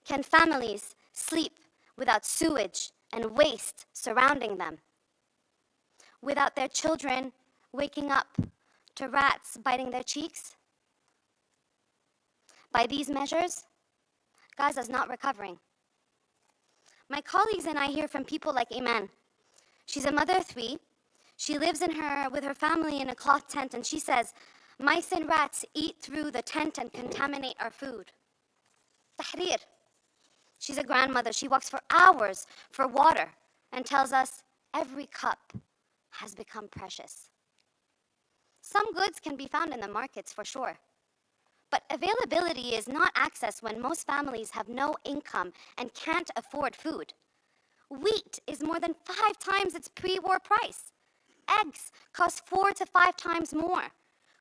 Speaker 11: Can families sleep without sewage and waste surrounding them? Without their children waking up to rats biting their cheeks? By these measures, Gaza's not recovering. My colleagues and I hear from people like Iman. She's a mother of 3. She lives with her family in a cloth tent, and she says, mice and rats eat through the tent and contaminate our food. Tahrir. She's a grandmother. She walks for hours for water and tells us every cup has become precious. Some goods can be found in the markets for sure, but availability is not access when most families have no income and can't afford food. Wheat is more than 5 times its pre-war price. Eggs cost 4 to 5 times more.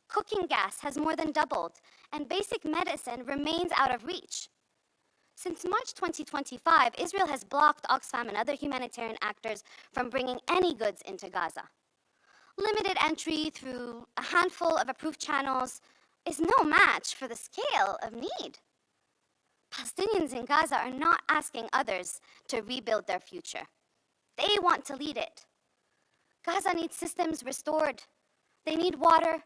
Speaker 11: Cooking gas has more than doubled, and basic medicine remains out of reach. Since March 2025, Israel has blocked Oxfam and other humanitarian actors from bringing any goods into Gaza. Limited entry through a handful of approved channels is no match for the scale of need. Palestinians in Gaza are not asking others to rebuild their future. They want to lead it. Gaza needs systems restored. They need water.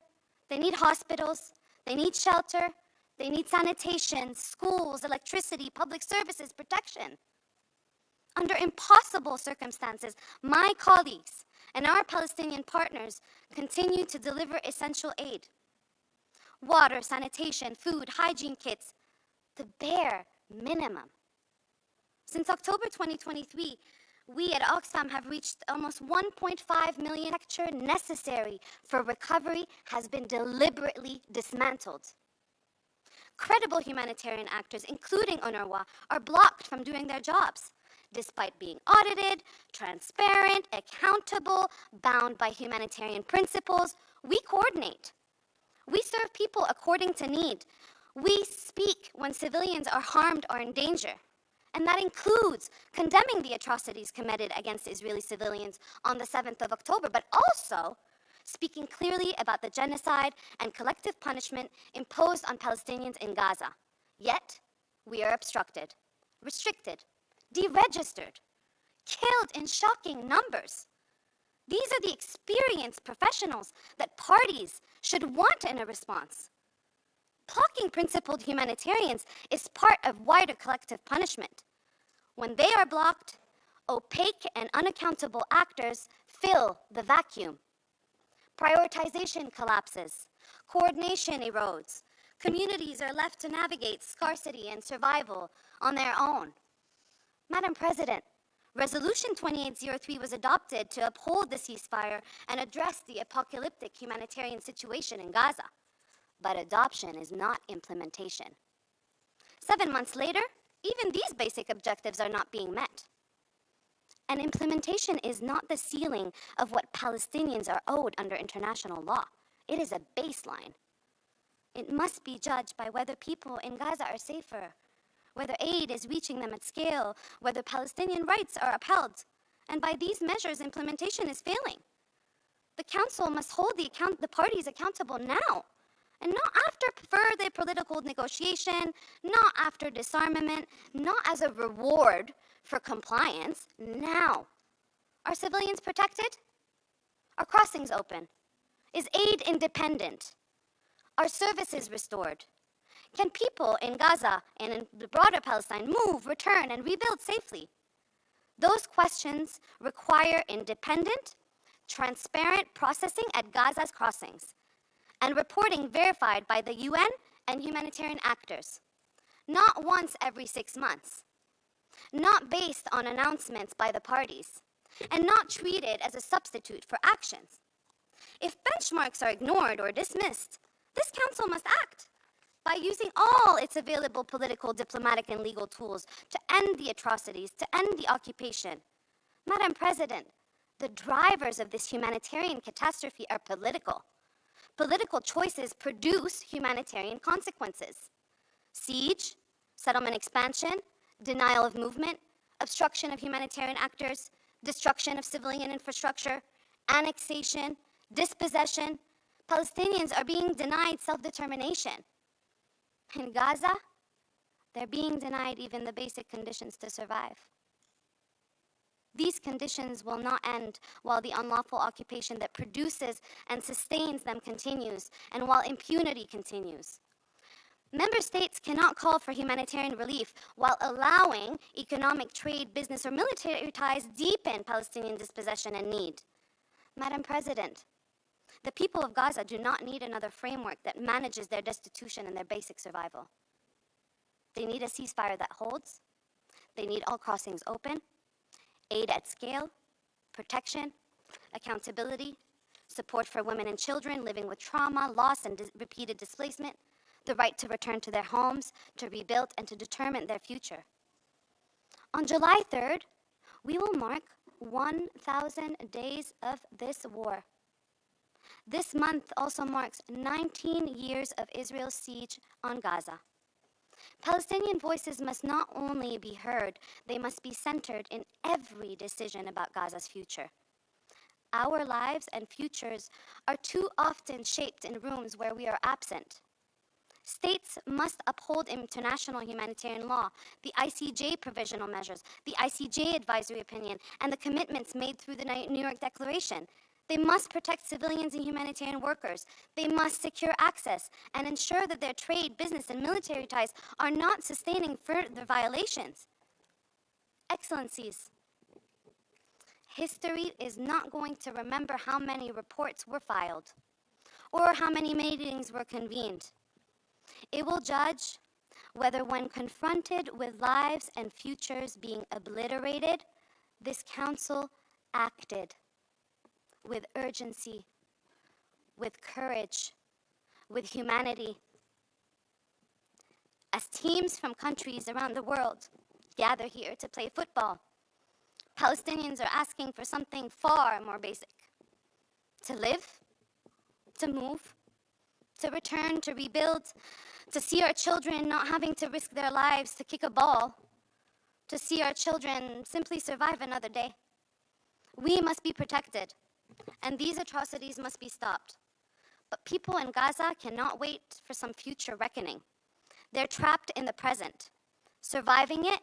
Speaker 11: They need hospitals. They need shelter. They need sanitation, schools, electricity, public services, protection. Under impossible circumstances, my colleagues and our Palestinian partners continue to deliver essential aid. Water, sanitation, food, hygiene kits, the bare minimum. Since October 2023, we at Oxfam have reached almost 1.5 million. The sector necessary for recovery has been deliberately dismantled. Credible humanitarian actors, including UNRWA, are blocked from doing their jobs, despite being audited, transparent, accountable, bound by humanitarian principles. We coordinate. We serve people according to need. We speak when civilians are harmed or in danger. And that includes condemning the atrocities committed against Israeli civilians on the 7th of October, but also speaking clearly about the genocide and collective punishment imposed on Palestinians in Gaza. Yet, we are obstructed, restricted, deregistered, killed in shocking numbers. These are the experienced professionals that parties should want in a response. Blocking principled humanitarians is part of wider collective punishment. When they are blocked, opaque and unaccountable actors fill the vacuum. Prioritization collapses, coordination erodes, communities are left to navigate scarcity and survival on their own. Madam President, Resolution 2803 was adopted to uphold the ceasefire and address the apocalyptic humanitarian situation in Gaza. But adoption is not implementation. 7 months later, even these basic objectives are not being met. And implementation is not the ceiling of what Palestinians are owed under international law. It is a baseline. It must be judged by whether people in Gaza are safer, whether aid is reaching them at scale, whether Palestinian rights are upheld. And by these measures, implementation is failing. The Council must hold the parties accountable now, and not after further political negotiation, not after disarmament, not as a reward for compliance, now. Are civilians protected? Are crossings open? Is aid independent? Are services restored? Can people in Gaza and in the broader Palestine move, return, and rebuild safely? Those questions require independent, transparent processing at Gaza's crossings, and reporting verified by the UN and humanitarian actors. Not once every 6 months. Not based on announcements by the parties, and not treated as a substitute for actions. If benchmarks are ignored or dismissed, this Council must act. by using all its available political, diplomatic, and legal tools to end the atrocities, to end the occupation. Madam President, the drivers of this humanitarian catastrophe are political. Political choices produce humanitarian consequences. Siege, settlement expansion, denial of movement, obstruction of humanitarian actors, destruction of civilian infrastructure, annexation, dispossession. Palestinians are being denied self-determination. In Gaza, they're being denied even the basic conditions to survive. These conditions will not end while the unlawful occupation that produces and sustains them continues, and while impunity continues. Member states cannot call for humanitarian relief while allowing economic, trade, business, or military ties deepen Palestinian dispossession and need. Madam President, the people of Gaza do not need another framework that manages their destitution and their basic survival. They need a ceasefire that holds. They need all crossings open, aid at scale, protection, accountability, support for women and children living with trauma, loss, and repeated displacement, the right to return to their homes, to rebuild, and to determine their future. On July 3rd, we will mark 1,000 days of this war. This month also marks 19 years of Israel's siege on Gaza. Palestinian voices must not only be heard, they must be centered in every decision about Gaza's future. Our lives and futures are too often shaped in rooms where we are absent. States must uphold international humanitarian law, the ICJ provisional measures, the ICJ advisory opinion, and the commitments made through the New York Declaration. They must protect civilians and humanitarian workers. They must secure access and ensure that their trade, business, and military ties are not sustaining further violations. Excellencies, history is not going to remember how many reports were filed or how many meetings were convened. It will judge whether, when confronted with lives and futures being obliterated, this council acted with urgency, with courage, with humanity. As teams from countries around the world gather here to play football, Palestinians are asking for something far more basic: to live, to move, to return, to rebuild, to see our children not having to risk their lives to kick a ball, to see our children simply survive another day. We must be protected, and these atrocities must be stopped. But people in Gaza cannot wait for some future reckoning. They're trapped in the present, surviving it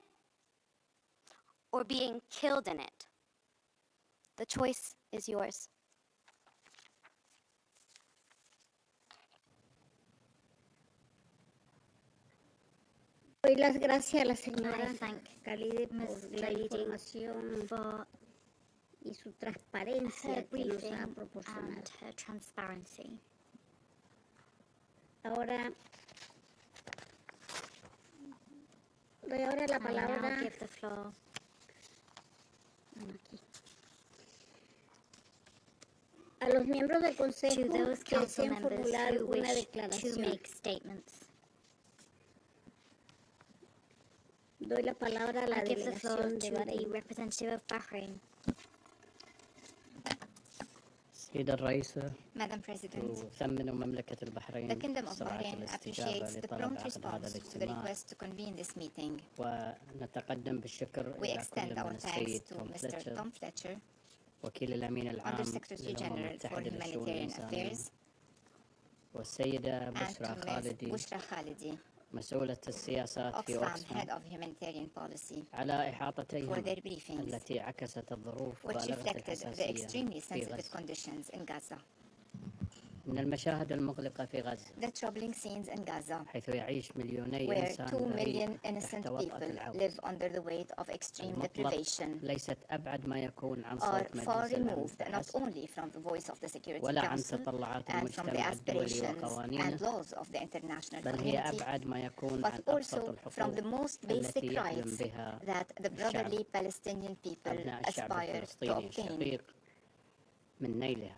Speaker 11: or being killed in it. The choice is yours.
Speaker 8: Doy las gracias a la señora
Speaker 5: I thank
Speaker 8: Khalidi por
Speaker 5: Ms.
Speaker 8: la
Speaker 5: Khalidi
Speaker 8: información
Speaker 5: for
Speaker 8: y su transparencia
Speaker 5: her
Speaker 8: que nos
Speaker 5: briefing
Speaker 8: ha
Speaker 5: and
Speaker 8: proporcionado.
Speaker 5: her transparency.
Speaker 8: Ahora doy ahora la
Speaker 5: I now
Speaker 8: palabra
Speaker 5: give the floor
Speaker 8: a los miembros del
Speaker 5: to
Speaker 8: Consejo
Speaker 5: those
Speaker 8: que
Speaker 5: council
Speaker 8: deseen
Speaker 5: members
Speaker 8: formular
Speaker 5: who
Speaker 8: una
Speaker 5: wish to
Speaker 8: declaración.
Speaker 5: make statements.
Speaker 8: Doy la palabra a la
Speaker 5: I give the floor
Speaker 8: delegación de
Speaker 5: to the
Speaker 8: Bahrein.
Speaker 5: representative of Bahrain.
Speaker 12: سيدة الرئيسة
Speaker 3: Madam President,
Speaker 12: تثمن مملكة
Speaker 3: the
Speaker 12: البحرين
Speaker 3: Kingdom of
Speaker 12: سرعة
Speaker 3: Bahrain
Speaker 12: الاستجابة
Speaker 3: appreciates the
Speaker 12: لطلب
Speaker 3: prompt
Speaker 12: عقد هذا
Speaker 3: response to the
Speaker 12: الاجتماع
Speaker 3: request to convene this meeting.
Speaker 12: ونتقدم بالشكر
Speaker 3: We
Speaker 12: إلى
Speaker 3: extend
Speaker 12: كل
Speaker 3: our
Speaker 12: من
Speaker 3: thanks
Speaker 12: السيد
Speaker 3: to
Speaker 12: توم
Speaker 3: Mr.
Speaker 12: فليتشر
Speaker 3: Tom Fletcher,
Speaker 12: وكيل الأمين العام
Speaker 3: Undersecretary
Speaker 12: للأمم
Speaker 3: General for
Speaker 12: المتحدة للشؤون
Speaker 3: Humanitarian
Speaker 12: الإنسانية
Speaker 3: Affairs,
Speaker 12: والسيدة
Speaker 3: and
Speaker 12: بشرى
Speaker 3: to Ms.
Speaker 12: خالدي
Speaker 3: Bushra Khalidi,
Speaker 12: مسؤولة السياسات في
Speaker 3: Oxfam
Speaker 12: أوكسفام
Speaker 3: Head of Humanitarian Policy,
Speaker 12: على إحاطتهم
Speaker 3: for their briefings,
Speaker 12: التي عكست الظروف
Speaker 3: which
Speaker 12: بالغة
Speaker 3: reflected the
Speaker 12: الحساسية
Speaker 3: extremely
Speaker 12: في
Speaker 3: sensitive
Speaker 12: غزة.
Speaker 3: conditions in Gaza.
Speaker 12: من المشاهد المقلقة في غزة
Speaker 3: The troubling scenes in Gaza,
Speaker 12: حيث يعيش مليوني
Speaker 3: where
Speaker 12: إنسان
Speaker 3: 2 million
Speaker 12: بريء
Speaker 3: innocent
Speaker 12: تحت وطأة
Speaker 3: people
Speaker 12: العوز.
Speaker 3: live under the weight of extreme
Speaker 12: المطلق
Speaker 3: deprivation,
Speaker 12: ليست أبعد ما يكون عن
Speaker 3: are
Speaker 12: صوت
Speaker 3: far
Speaker 12: مجلس الأمن
Speaker 3: removed not
Speaker 12: فحسب
Speaker 3: only from the voice of the Security
Speaker 12: ولا عن
Speaker 3: Council
Speaker 12: تطلعات
Speaker 3: and from the
Speaker 12: المجتمع الدولي
Speaker 3: aspirations
Speaker 12: وقوانينه
Speaker 3: and laws of the international
Speaker 12: بل هي
Speaker 3: community,
Speaker 12: أبعد ما يكون
Speaker 3: but
Speaker 12: عن أبسط
Speaker 3: also from
Speaker 12: الحقوق
Speaker 3: the most basic
Speaker 12: التي يحلم
Speaker 3: rights
Speaker 12: بها
Speaker 3: that the brotherly Palestinian people
Speaker 12: أبناء الشعب
Speaker 3: aspire to
Speaker 12: الفلسطيني
Speaker 3: obtain.
Speaker 12: الشقيق من نيلها.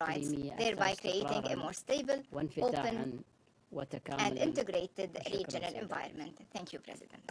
Speaker 5: rights,
Speaker 12: إقليمية
Speaker 5: thereby
Speaker 12: أكثر
Speaker 5: creating a
Speaker 12: استقراراً
Speaker 5: more stable,
Speaker 12: وانفتاحاً
Speaker 5: open, and
Speaker 12: وتكاملاً.
Speaker 5: integrated
Speaker 12: شكراً
Speaker 5: regional
Speaker 12: سيدي.
Speaker 5: environment. Thank you, President.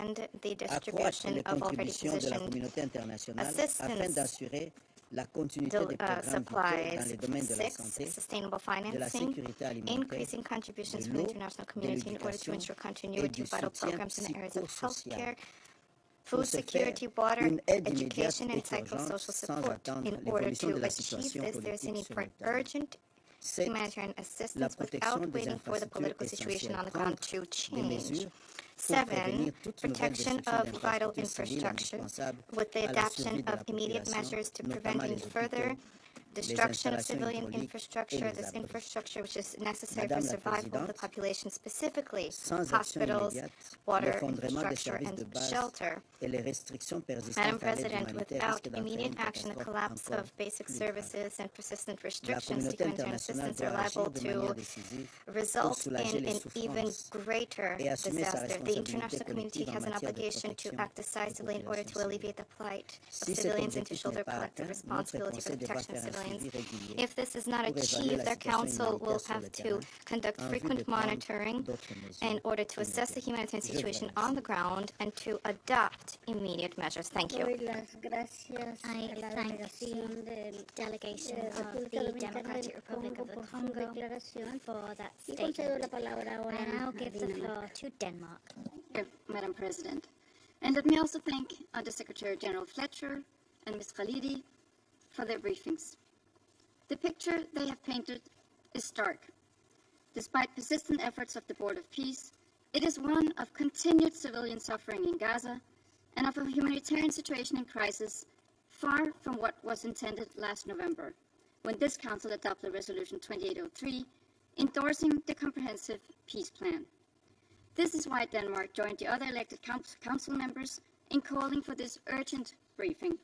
Speaker 11: expand the
Speaker 13: accroître
Speaker 11: distribution
Speaker 13: les
Speaker 11: of already
Speaker 13: contributions de la
Speaker 11: positioned
Speaker 13: communauté internationale afin
Speaker 11: assistance
Speaker 13: d'assurer la continuité des programmes vitaux dans les domaines de la santé,
Speaker 11: sustainable
Speaker 13: de la
Speaker 11: financing,
Speaker 13: sécurité alimentaire,
Speaker 11: increasing contributions
Speaker 13: de
Speaker 11: from the
Speaker 13: l'eau,
Speaker 11: international
Speaker 13: de
Speaker 11: community in order to
Speaker 13: l'éducation
Speaker 11: ensure
Speaker 13: et
Speaker 11: continuity
Speaker 13: du
Speaker 11: of vital
Speaker 13: soutien
Speaker 11: programs in the areas of
Speaker 13: psychosocial.
Speaker 11: healthcare,
Speaker 13: Pour
Speaker 11: food
Speaker 13: ce
Speaker 11: security,
Speaker 13: faire,
Speaker 11: water,
Speaker 13: une aide immédiate
Speaker 11: education, and
Speaker 13: est urgente
Speaker 11: psychosocial
Speaker 13: sans
Speaker 11: support.
Speaker 13: attendre
Speaker 11: In order
Speaker 13: l'évolution
Speaker 11: to
Speaker 13: de la
Speaker 11: achieve
Speaker 13: situation
Speaker 11: this, there's a
Speaker 13: politique
Speaker 11: need
Speaker 13: sur
Speaker 11: for
Speaker 13: le terrain.
Speaker 11: urgent
Speaker 13: 7.
Speaker 11: humanitarian
Speaker 13: La
Speaker 11: assistance
Speaker 13: protection
Speaker 11: without
Speaker 13: des
Speaker 11: waiting for the political
Speaker 13: infrastructures
Speaker 11: situation on the
Speaker 13: essentielles.
Speaker 11: ground to
Speaker 13: Des
Speaker 11: change.
Speaker 13: mesures pour
Speaker 11: 7.
Speaker 13: prévenir toute nouvelle
Speaker 11: Protection
Speaker 13: destruction
Speaker 11: of vital
Speaker 13: d'infrastructures civiles
Speaker 11: infrastructure
Speaker 13: indispensables
Speaker 11: with the
Speaker 13: à la
Speaker 11: adoption
Speaker 13: survie de
Speaker 11: of
Speaker 13: la
Speaker 11: immediate
Speaker 13: population,
Speaker 11: measures to
Speaker 13: notamment
Speaker 11: prevent any
Speaker 13: les
Speaker 11: further
Speaker 13: hôpitaux,
Speaker 11: destruction of
Speaker 13: installations
Speaker 11: civilian
Speaker 13: hydrauliques et
Speaker 11: infrastructure,
Speaker 13: les
Speaker 11: this
Speaker 13: abris.
Speaker 11: infrastructure which is necessary
Speaker 13: Madame
Speaker 11: for
Speaker 13: la
Speaker 11: survival of the
Speaker 13: Présidente,
Speaker 11: population, specifically
Speaker 13: sans action
Speaker 11: hospitals,
Speaker 13: immédiate,
Speaker 11: water
Speaker 13: l'effondrement des
Speaker 11: infrastructure,
Speaker 13: services de
Speaker 11: and
Speaker 13: base
Speaker 11: shelter.
Speaker 13: et les restrictions
Speaker 11: Madam
Speaker 13: persistantes à l'aide
Speaker 11: President,
Speaker 13: humanitaire
Speaker 11: without
Speaker 13: risquent d'entraîner
Speaker 11: immediate
Speaker 13: une
Speaker 11: action, the
Speaker 13: catastrophe
Speaker 11: collapse
Speaker 13: encore
Speaker 11: of basic
Speaker 13: plus grave.
Speaker 11: services and persistent
Speaker 13: La
Speaker 11: restrictions to
Speaker 13: communauté
Speaker 11: humanitarian
Speaker 13: internationale
Speaker 11: assistance are
Speaker 13: doit agir
Speaker 11: liable
Speaker 13: de manière
Speaker 11: to
Speaker 13: décisive pour
Speaker 11: result
Speaker 13: soulager
Speaker 11: in
Speaker 13: les
Speaker 11: an even
Speaker 13: souffrances
Speaker 11: greater
Speaker 13: et assumer sa
Speaker 11: disaster. The
Speaker 13: responsabilité
Speaker 11: international community
Speaker 13: collective en
Speaker 11: has an
Speaker 13: matière de
Speaker 11: obligation to
Speaker 13: protection
Speaker 11: act
Speaker 13: des
Speaker 11: decisively in order to
Speaker 13: populations
Speaker 11: alleviate
Speaker 13: civiles.
Speaker 11: the plight of
Speaker 13: Si cet
Speaker 11: civilians and to
Speaker 13: objectif
Speaker 11: shoulder
Speaker 13: n'est pas
Speaker 11: collective
Speaker 13: atteint, notre
Speaker 11: responsibility for
Speaker 13: Conseil devra
Speaker 11: protection of
Speaker 13: faire un
Speaker 11: civilians.
Speaker 13: suivi régulier
Speaker 11: If this is not
Speaker 13: pour évaluer
Speaker 11: achieved,
Speaker 13: la
Speaker 11: their
Speaker 13: situation
Speaker 11: council will
Speaker 13: humanitaire sur
Speaker 11: have
Speaker 13: le
Speaker 11: to
Speaker 13: terrain
Speaker 11: conduct
Speaker 13: en vue de
Speaker 11: frequent
Speaker 13: prendre
Speaker 11: monitoring
Speaker 13: d'autres mesures
Speaker 11: in order to assess the humanitarian situation on the ground and to adopt immediate measures. Thank you.
Speaker 8: Doy las gracias
Speaker 5: I
Speaker 8: a la
Speaker 5: thank
Speaker 8: delegación del
Speaker 5: delegation
Speaker 8: de
Speaker 5: of
Speaker 8: República
Speaker 5: the
Speaker 8: Dominicana
Speaker 5: Democratic
Speaker 8: del
Speaker 5: Republic
Speaker 8: Congo
Speaker 5: of the
Speaker 8: por su
Speaker 5: Congo
Speaker 8: declaración
Speaker 5: for that
Speaker 8: y concedo la
Speaker 5: statement.
Speaker 8: palabra ahora
Speaker 5: I now
Speaker 8: a
Speaker 5: give the
Speaker 8: Dinamarca.
Speaker 5: floor to Denmark.
Speaker 14: Madam President. And let me also thank Undersecretary General Fletcher and Ms. Khalidi for their briefings. The picture they have painted is stark. Despite persistent efforts of the Board of Peace, it is one of continued civilian suffering in Gaza and of a humanitarian situation in crisis far from what was intended last November, when this Council adopted Resolution 2803, endorsing the Comprehensive Peace Plan. This is why Denmark joined the other elected council members in calling for this urgent briefing.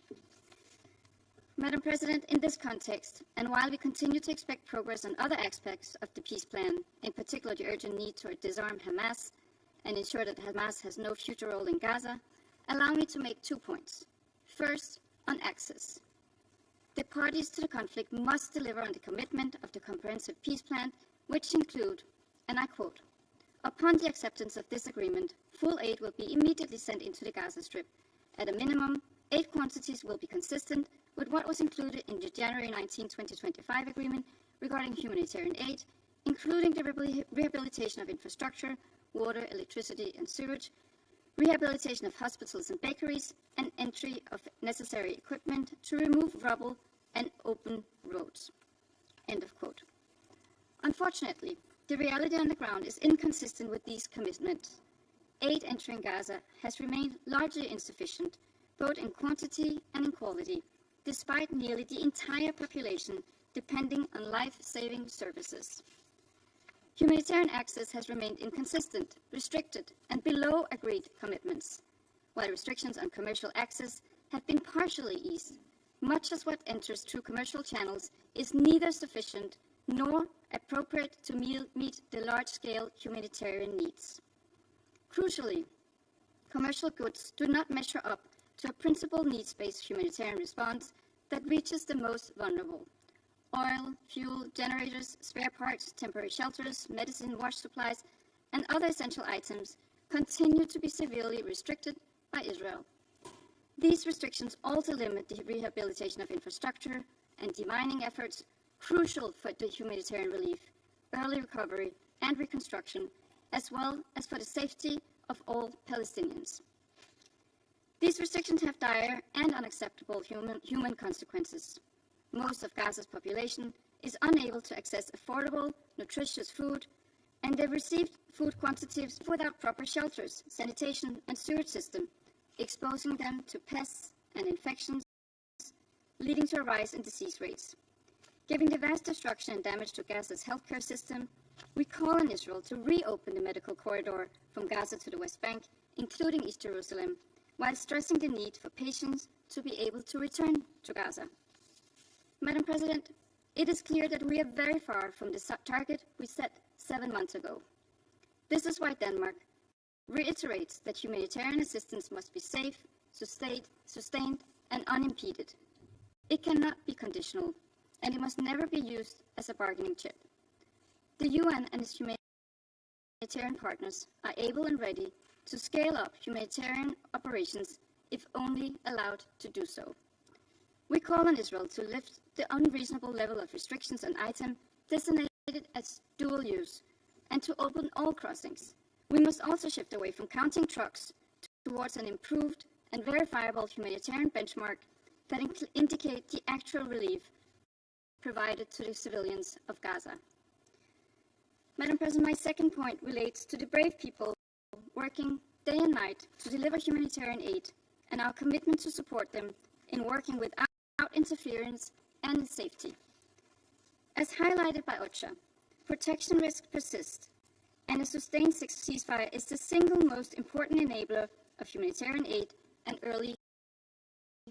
Speaker 14: Madam President, in this context, and while we continue to expect progress on other aspects of the peace plan, in particular the urgent need to disarm Hamas and ensure that Hamas has no future role in Gaza, allow me to make 2 points. First, on access. The parties to the conflict must deliver on the commitment of the Comprehensive Peace Plan, which include, and I quote, "Upon the acceptance of this agreement, full aid will be immediately sent into the Gaza Strip. At a minimum, aid quantities will be consistent with what was included in the January 19, 2025 agreement regarding humanitarian aid, including the rehabilitation of infrastructure, water, electricity, and sewage, rehabilitation of hospitals and bakeries, and entry of necessary equipment to remove rubble and open roads." End of quote. Unfortunately, the reality on the ground is inconsistent with these commitments. Aid entering Gaza has remained largely insufficient, both in quantity and in quality, despite nearly the entire population depending on life-saving services. Humanitarian access has remained inconsistent, restricted, and below agreed commitments, while restrictions on commercial access have been partially eased. Much as what enters through commercial channels is neither sufficient nor appropriate to meet the large-scale humanitarian needs. Crucially, commercial goods do not measure up to a principal needs-based humanitarian response that reaches the most vulnerable. Oil, fuel, generators, spare parts, temporary shelters, medicine, wash supplies, and other essential items continue to be severely restricted by Israel. These restrictions also limit the rehabilitation of infrastructure and demining efforts crucial for the humanitarian relief, early recovery, and reconstruction, as well as for the safety of all Palestinians. These restrictions have dire and unacceptable human consequences. Most of Gaza's population is unable to access affordable, nutritious food, and they receive food quantities without proper shelters, sanitation, and sewage system, exposing them to pests and infections, leading to a rise in disease rates. Given the vast destruction and damage to Gaza's healthcare system, we call on Israel to reopen the medical corridor from Gaza to the West Bank, including East Jerusalem, while stressing the need for patients to be able to return to Gaza. Madam President, it is clear that we are very far from the target we set 7 months ago. This is why Denmark reiterates that humanitarian assistance must be safe, sustained, and unimpeded. It cannot be conditional, and it must never be used as a bargaining chip. The UN and its humanitarian partners are able and ready to scale up humanitarian operations if only allowed to do so. We call on Israel to lift the unreasonable level of restrictions on items designated as dual use and to open all crossings. We must also shift away from counting trucks towards an improved and verifiable humanitarian benchmark that indicate the actual relief provided to the civilians of Gaza. Madam President, my second point relates to the brave people working day and night to deliver humanitarian aid and our commitment to support them in working without interference and in safety. As highlighted by OCHA, protection risks persist, and a sustained ceasefire is the single most important enabler of humanitarian aid and early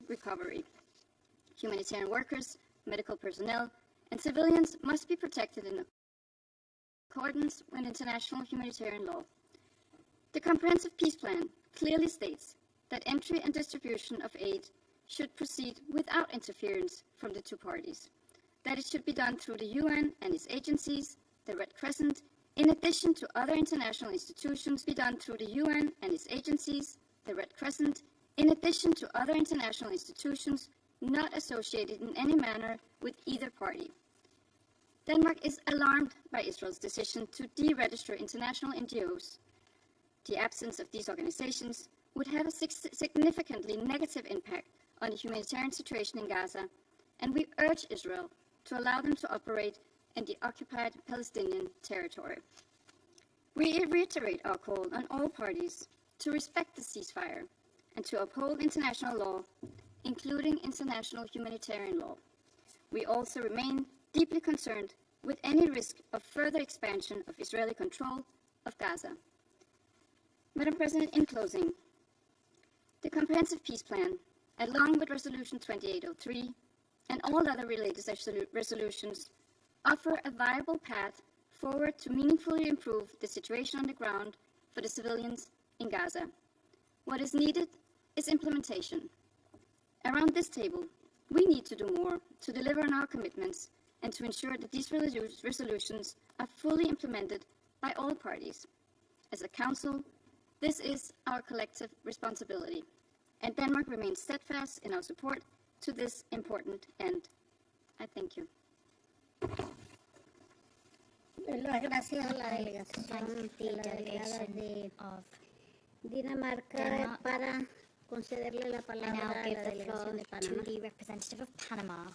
Speaker 14: recovery. Humanitarian workers, medical personnel, and civilians must be protected in accordance with international humanitarian law. The Comprehensive Peace Plan clearly states that entry and distribution of aid should proceed without interference from the two parties, that it should be done through the UN and its agencies, the Red Crescent, in addition to other international institutions, be done through the UN and its agencies, the Red Crescent, in addition to other international institutions not associated in any manner with either party. Denmark is alarmed by Israel's decision to deregister international NGOs. The absence of these organizations would have a significantly negative impact on the humanitarian situation in Gaza, and we urge Israel to allow them to operate in the occupied Palestinian territory. We reiterate our call on all parties to respect the ceasefire and to uphold international law, including international humanitarian law. We also remain deeply concerned with any risk of further expansion of Israeli control of Gaza. Madam President, in closing, the Comprehensive Peace Plan, along with Resolution 2803 and all other related resolutions, offer a viable path forward to meaningfully improve the situation on the ground for the civilians in Gaza. What is needed is implementation. Around this table, we need to do more to deliver on our commitments and to ensure that these resolutions are fully implemented by all parties. As a Council, this is our collective responsibility, and Denmark remains steadfast in our support to this important end. I thank you.
Speaker 8: Las gracias a la delegación de Dinamarca para concederle la palabra a la delegación de Panamá.
Speaker 9: To the representative of Panama.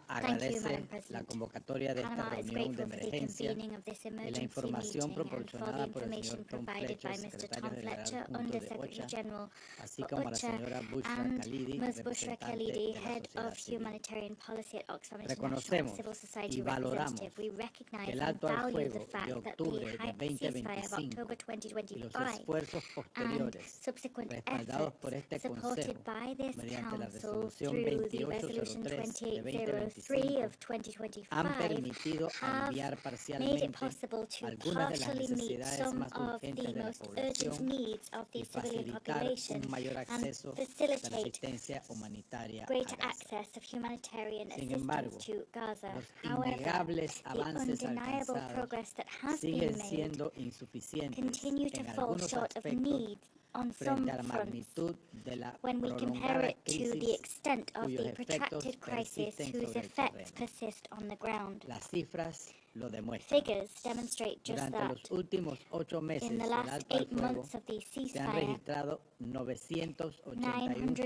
Speaker 15: Agradece la convocatoria de esta reunión de emergencia y la información proporcionada por el señor Tom Fletcher, secretario general adjunto de OCHA, así como a la señora Bushra Khalidi,
Speaker 9: Head of Humanitarian Policy at Oxfam
Speaker 15: Reconocemos
Speaker 9: Civil Society
Speaker 15: y valoramos
Speaker 9: We recognize
Speaker 15: que el alto
Speaker 9: and
Speaker 15: al
Speaker 9: value the
Speaker 15: fuego
Speaker 9: fact
Speaker 15: de
Speaker 9: that
Speaker 15: octubre
Speaker 9: the
Speaker 15: de
Speaker 9: ceasefire of
Speaker 15: 2025
Speaker 9: October
Speaker 15: y los
Speaker 9: 2025
Speaker 15: esfuerzos
Speaker 9: and
Speaker 15: posteriores
Speaker 9: subsequent
Speaker 15: respaldados por
Speaker 9: efforts
Speaker 15: este
Speaker 9: supported
Speaker 15: Consejo
Speaker 9: by this
Speaker 15: mediante la
Speaker 9: Council
Speaker 15: resolución
Speaker 9: through the Resolution
Speaker 15: 2803 de
Speaker 9: 2803 of
Speaker 15: 2025 han
Speaker 9: 2025
Speaker 15: permitido
Speaker 9: have
Speaker 15: aliviar
Speaker 9: made it
Speaker 15: parcialmente
Speaker 9: possible to
Speaker 15: algunas de las
Speaker 9: partially meet
Speaker 15: necesidades
Speaker 9: some
Speaker 15: más
Speaker 9: of
Speaker 15: urgentes
Speaker 9: the
Speaker 15: de la
Speaker 9: most urgent
Speaker 15: población
Speaker 9: needs of
Speaker 15: y
Speaker 9: the civilian
Speaker 15: facilitar
Speaker 9: population
Speaker 15: un mayor
Speaker 9: and
Speaker 15: acceso de la
Speaker 9: facilitate
Speaker 15: asistencia humanitaria a
Speaker 9: greater
Speaker 15: Gaza.
Speaker 9: access of humanitarian
Speaker 15: Sin
Speaker 9: assistance
Speaker 15: embargo,
Speaker 9: to Gaza.
Speaker 15: los
Speaker 9: However,
Speaker 15: innegables
Speaker 9: the
Speaker 15: avances
Speaker 9: undeniable
Speaker 15: alcanzados
Speaker 9: progress that has
Speaker 15: siguen
Speaker 9: been made
Speaker 15: siendo insuficientes
Speaker 9: continue to
Speaker 15: en
Speaker 9: fall
Speaker 15: algunos
Speaker 9: short of
Speaker 15: aspectos
Speaker 9: needs on some
Speaker 15: frente a la
Speaker 9: fronts
Speaker 15: magnitud de la
Speaker 9: when we compare
Speaker 15: prolongada
Speaker 9: it to the
Speaker 15: crisis
Speaker 9: extent of
Speaker 15: cuyos
Speaker 9: the
Speaker 15: efectos
Speaker 9: protracted crisis
Speaker 15: persisten
Speaker 9: whose
Speaker 15: sobre el
Speaker 9: effects
Speaker 15: terreno.
Speaker 9: persist on the ground.
Speaker 15: Las cifras lo demuestran.
Speaker 9: Figures demonstrate just
Speaker 15: Durante
Speaker 9: that.
Speaker 15: los últimos 8 meses
Speaker 9: In the
Speaker 15: del
Speaker 9: last
Speaker 15: alto al
Speaker 9: 8
Speaker 15: fuego
Speaker 9: months of the
Speaker 15: se han
Speaker 9: ceasefire,
Speaker 15: registrado 981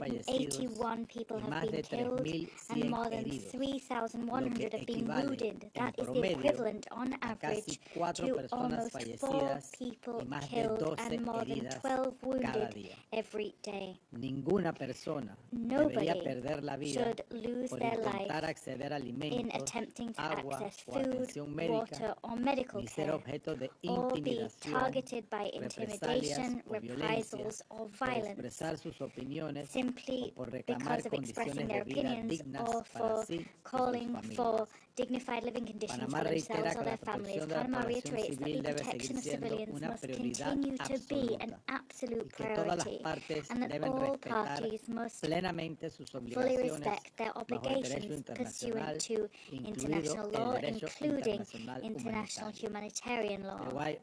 Speaker 15: fallecidos
Speaker 9: 981 people
Speaker 15: y
Speaker 9: have
Speaker 15: más de
Speaker 9: been killed
Speaker 15: 3.100
Speaker 9: and more than
Speaker 15: heridos,
Speaker 9: 3,100 have been
Speaker 15: equivale
Speaker 9: wounded.
Speaker 15: en
Speaker 9: That is the
Speaker 15: promedio
Speaker 9: equivalent on
Speaker 15: a
Speaker 9: average
Speaker 15: casi 4
Speaker 9: to
Speaker 15: personas
Speaker 9: almost 4
Speaker 15: fallecidas
Speaker 9: people
Speaker 15: y más de
Speaker 9: killed
Speaker 15: 12
Speaker 9: and more than
Speaker 15: heridas
Speaker 9: 12
Speaker 15: cada
Speaker 9: wounded
Speaker 15: día.
Speaker 9: every day.
Speaker 15: Ninguna persona
Speaker 9: Nobody
Speaker 15: debería perder la vida
Speaker 9: should lose
Speaker 15: por
Speaker 9: their
Speaker 15: intentar
Speaker 9: life
Speaker 15: acceder a
Speaker 9: in
Speaker 15: alimentos,
Speaker 9: attempting to
Speaker 15: agua
Speaker 9: access
Speaker 15: o
Speaker 9: food,
Speaker 15: atención médica,
Speaker 9: water, or medical
Speaker 15: ni ser
Speaker 9: care,
Speaker 15: objeto de
Speaker 9: or be
Speaker 15: intimidación,
Speaker 9: targeted by
Speaker 15: represalias
Speaker 9: intimidation,
Speaker 15: o violencia
Speaker 9: reprisals, or
Speaker 15: por
Speaker 9: violence
Speaker 15: expresar sus opiniones
Speaker 9: simply
Speaker 15: o por reclamar
Speaker 9: because of expressing
Speaker 15: condiciones
Speaker 9: their
Speaker 15: de vida
Speaker 9: opinions
Speaker 15: dignas
Speaker 9: or
Speaker 15: para
Speaker 9: for
Speaker 15: sí y sus
Speaker 9: calling for
Speaker 15: familias.
Speaker 9: dignified living conditions
Speaker 15: Panamá
Speaker 9: for themselves
Speaker 15: reitera
Speaker 9: or
Speaker 15: que
Speaker 9: their
Speaker 15: la
Speaker 9: families.
Speaker 15: protección de la
Speaker 9: Panama
Speaker 15: población
Speaker 9: reiterates that
Speaker 15: civil
Speaker 9: the
Speaker 15: debe
Speaker 9: protection
Speaker 15: seguir
Speaker 9: of
Speaker 15: siendo
Speaker 9: civilians
Speaker 15: una
Speaker 9: must
Speaker 15: prioridad
Speaker 9: continue to be an
Speaker 15: absoluta
Speaker 9: absolute
Speaker 15: y que todas las
Speaker 9: priority,
Speaker 15: partes
Speaker 9: and that
Speaker 15: deben
Speaker 9: all
Speaker 15: respetar
Speaker 9: parties must
Speaker 15: plenamente sus
Speaker 9: fully
Speaker 15: obligaciones
Speaker 9: respect their
Speaker 15: bajo el derecho
Speaker 9: obligations
Speaker 15: internacional,
Speaker 9: pursuant to
Speaker 15: incluido
Speaker 9: international law,
Speaker 15: el derecho
Speaker 9: including
Speaker 11: international humanitarian law.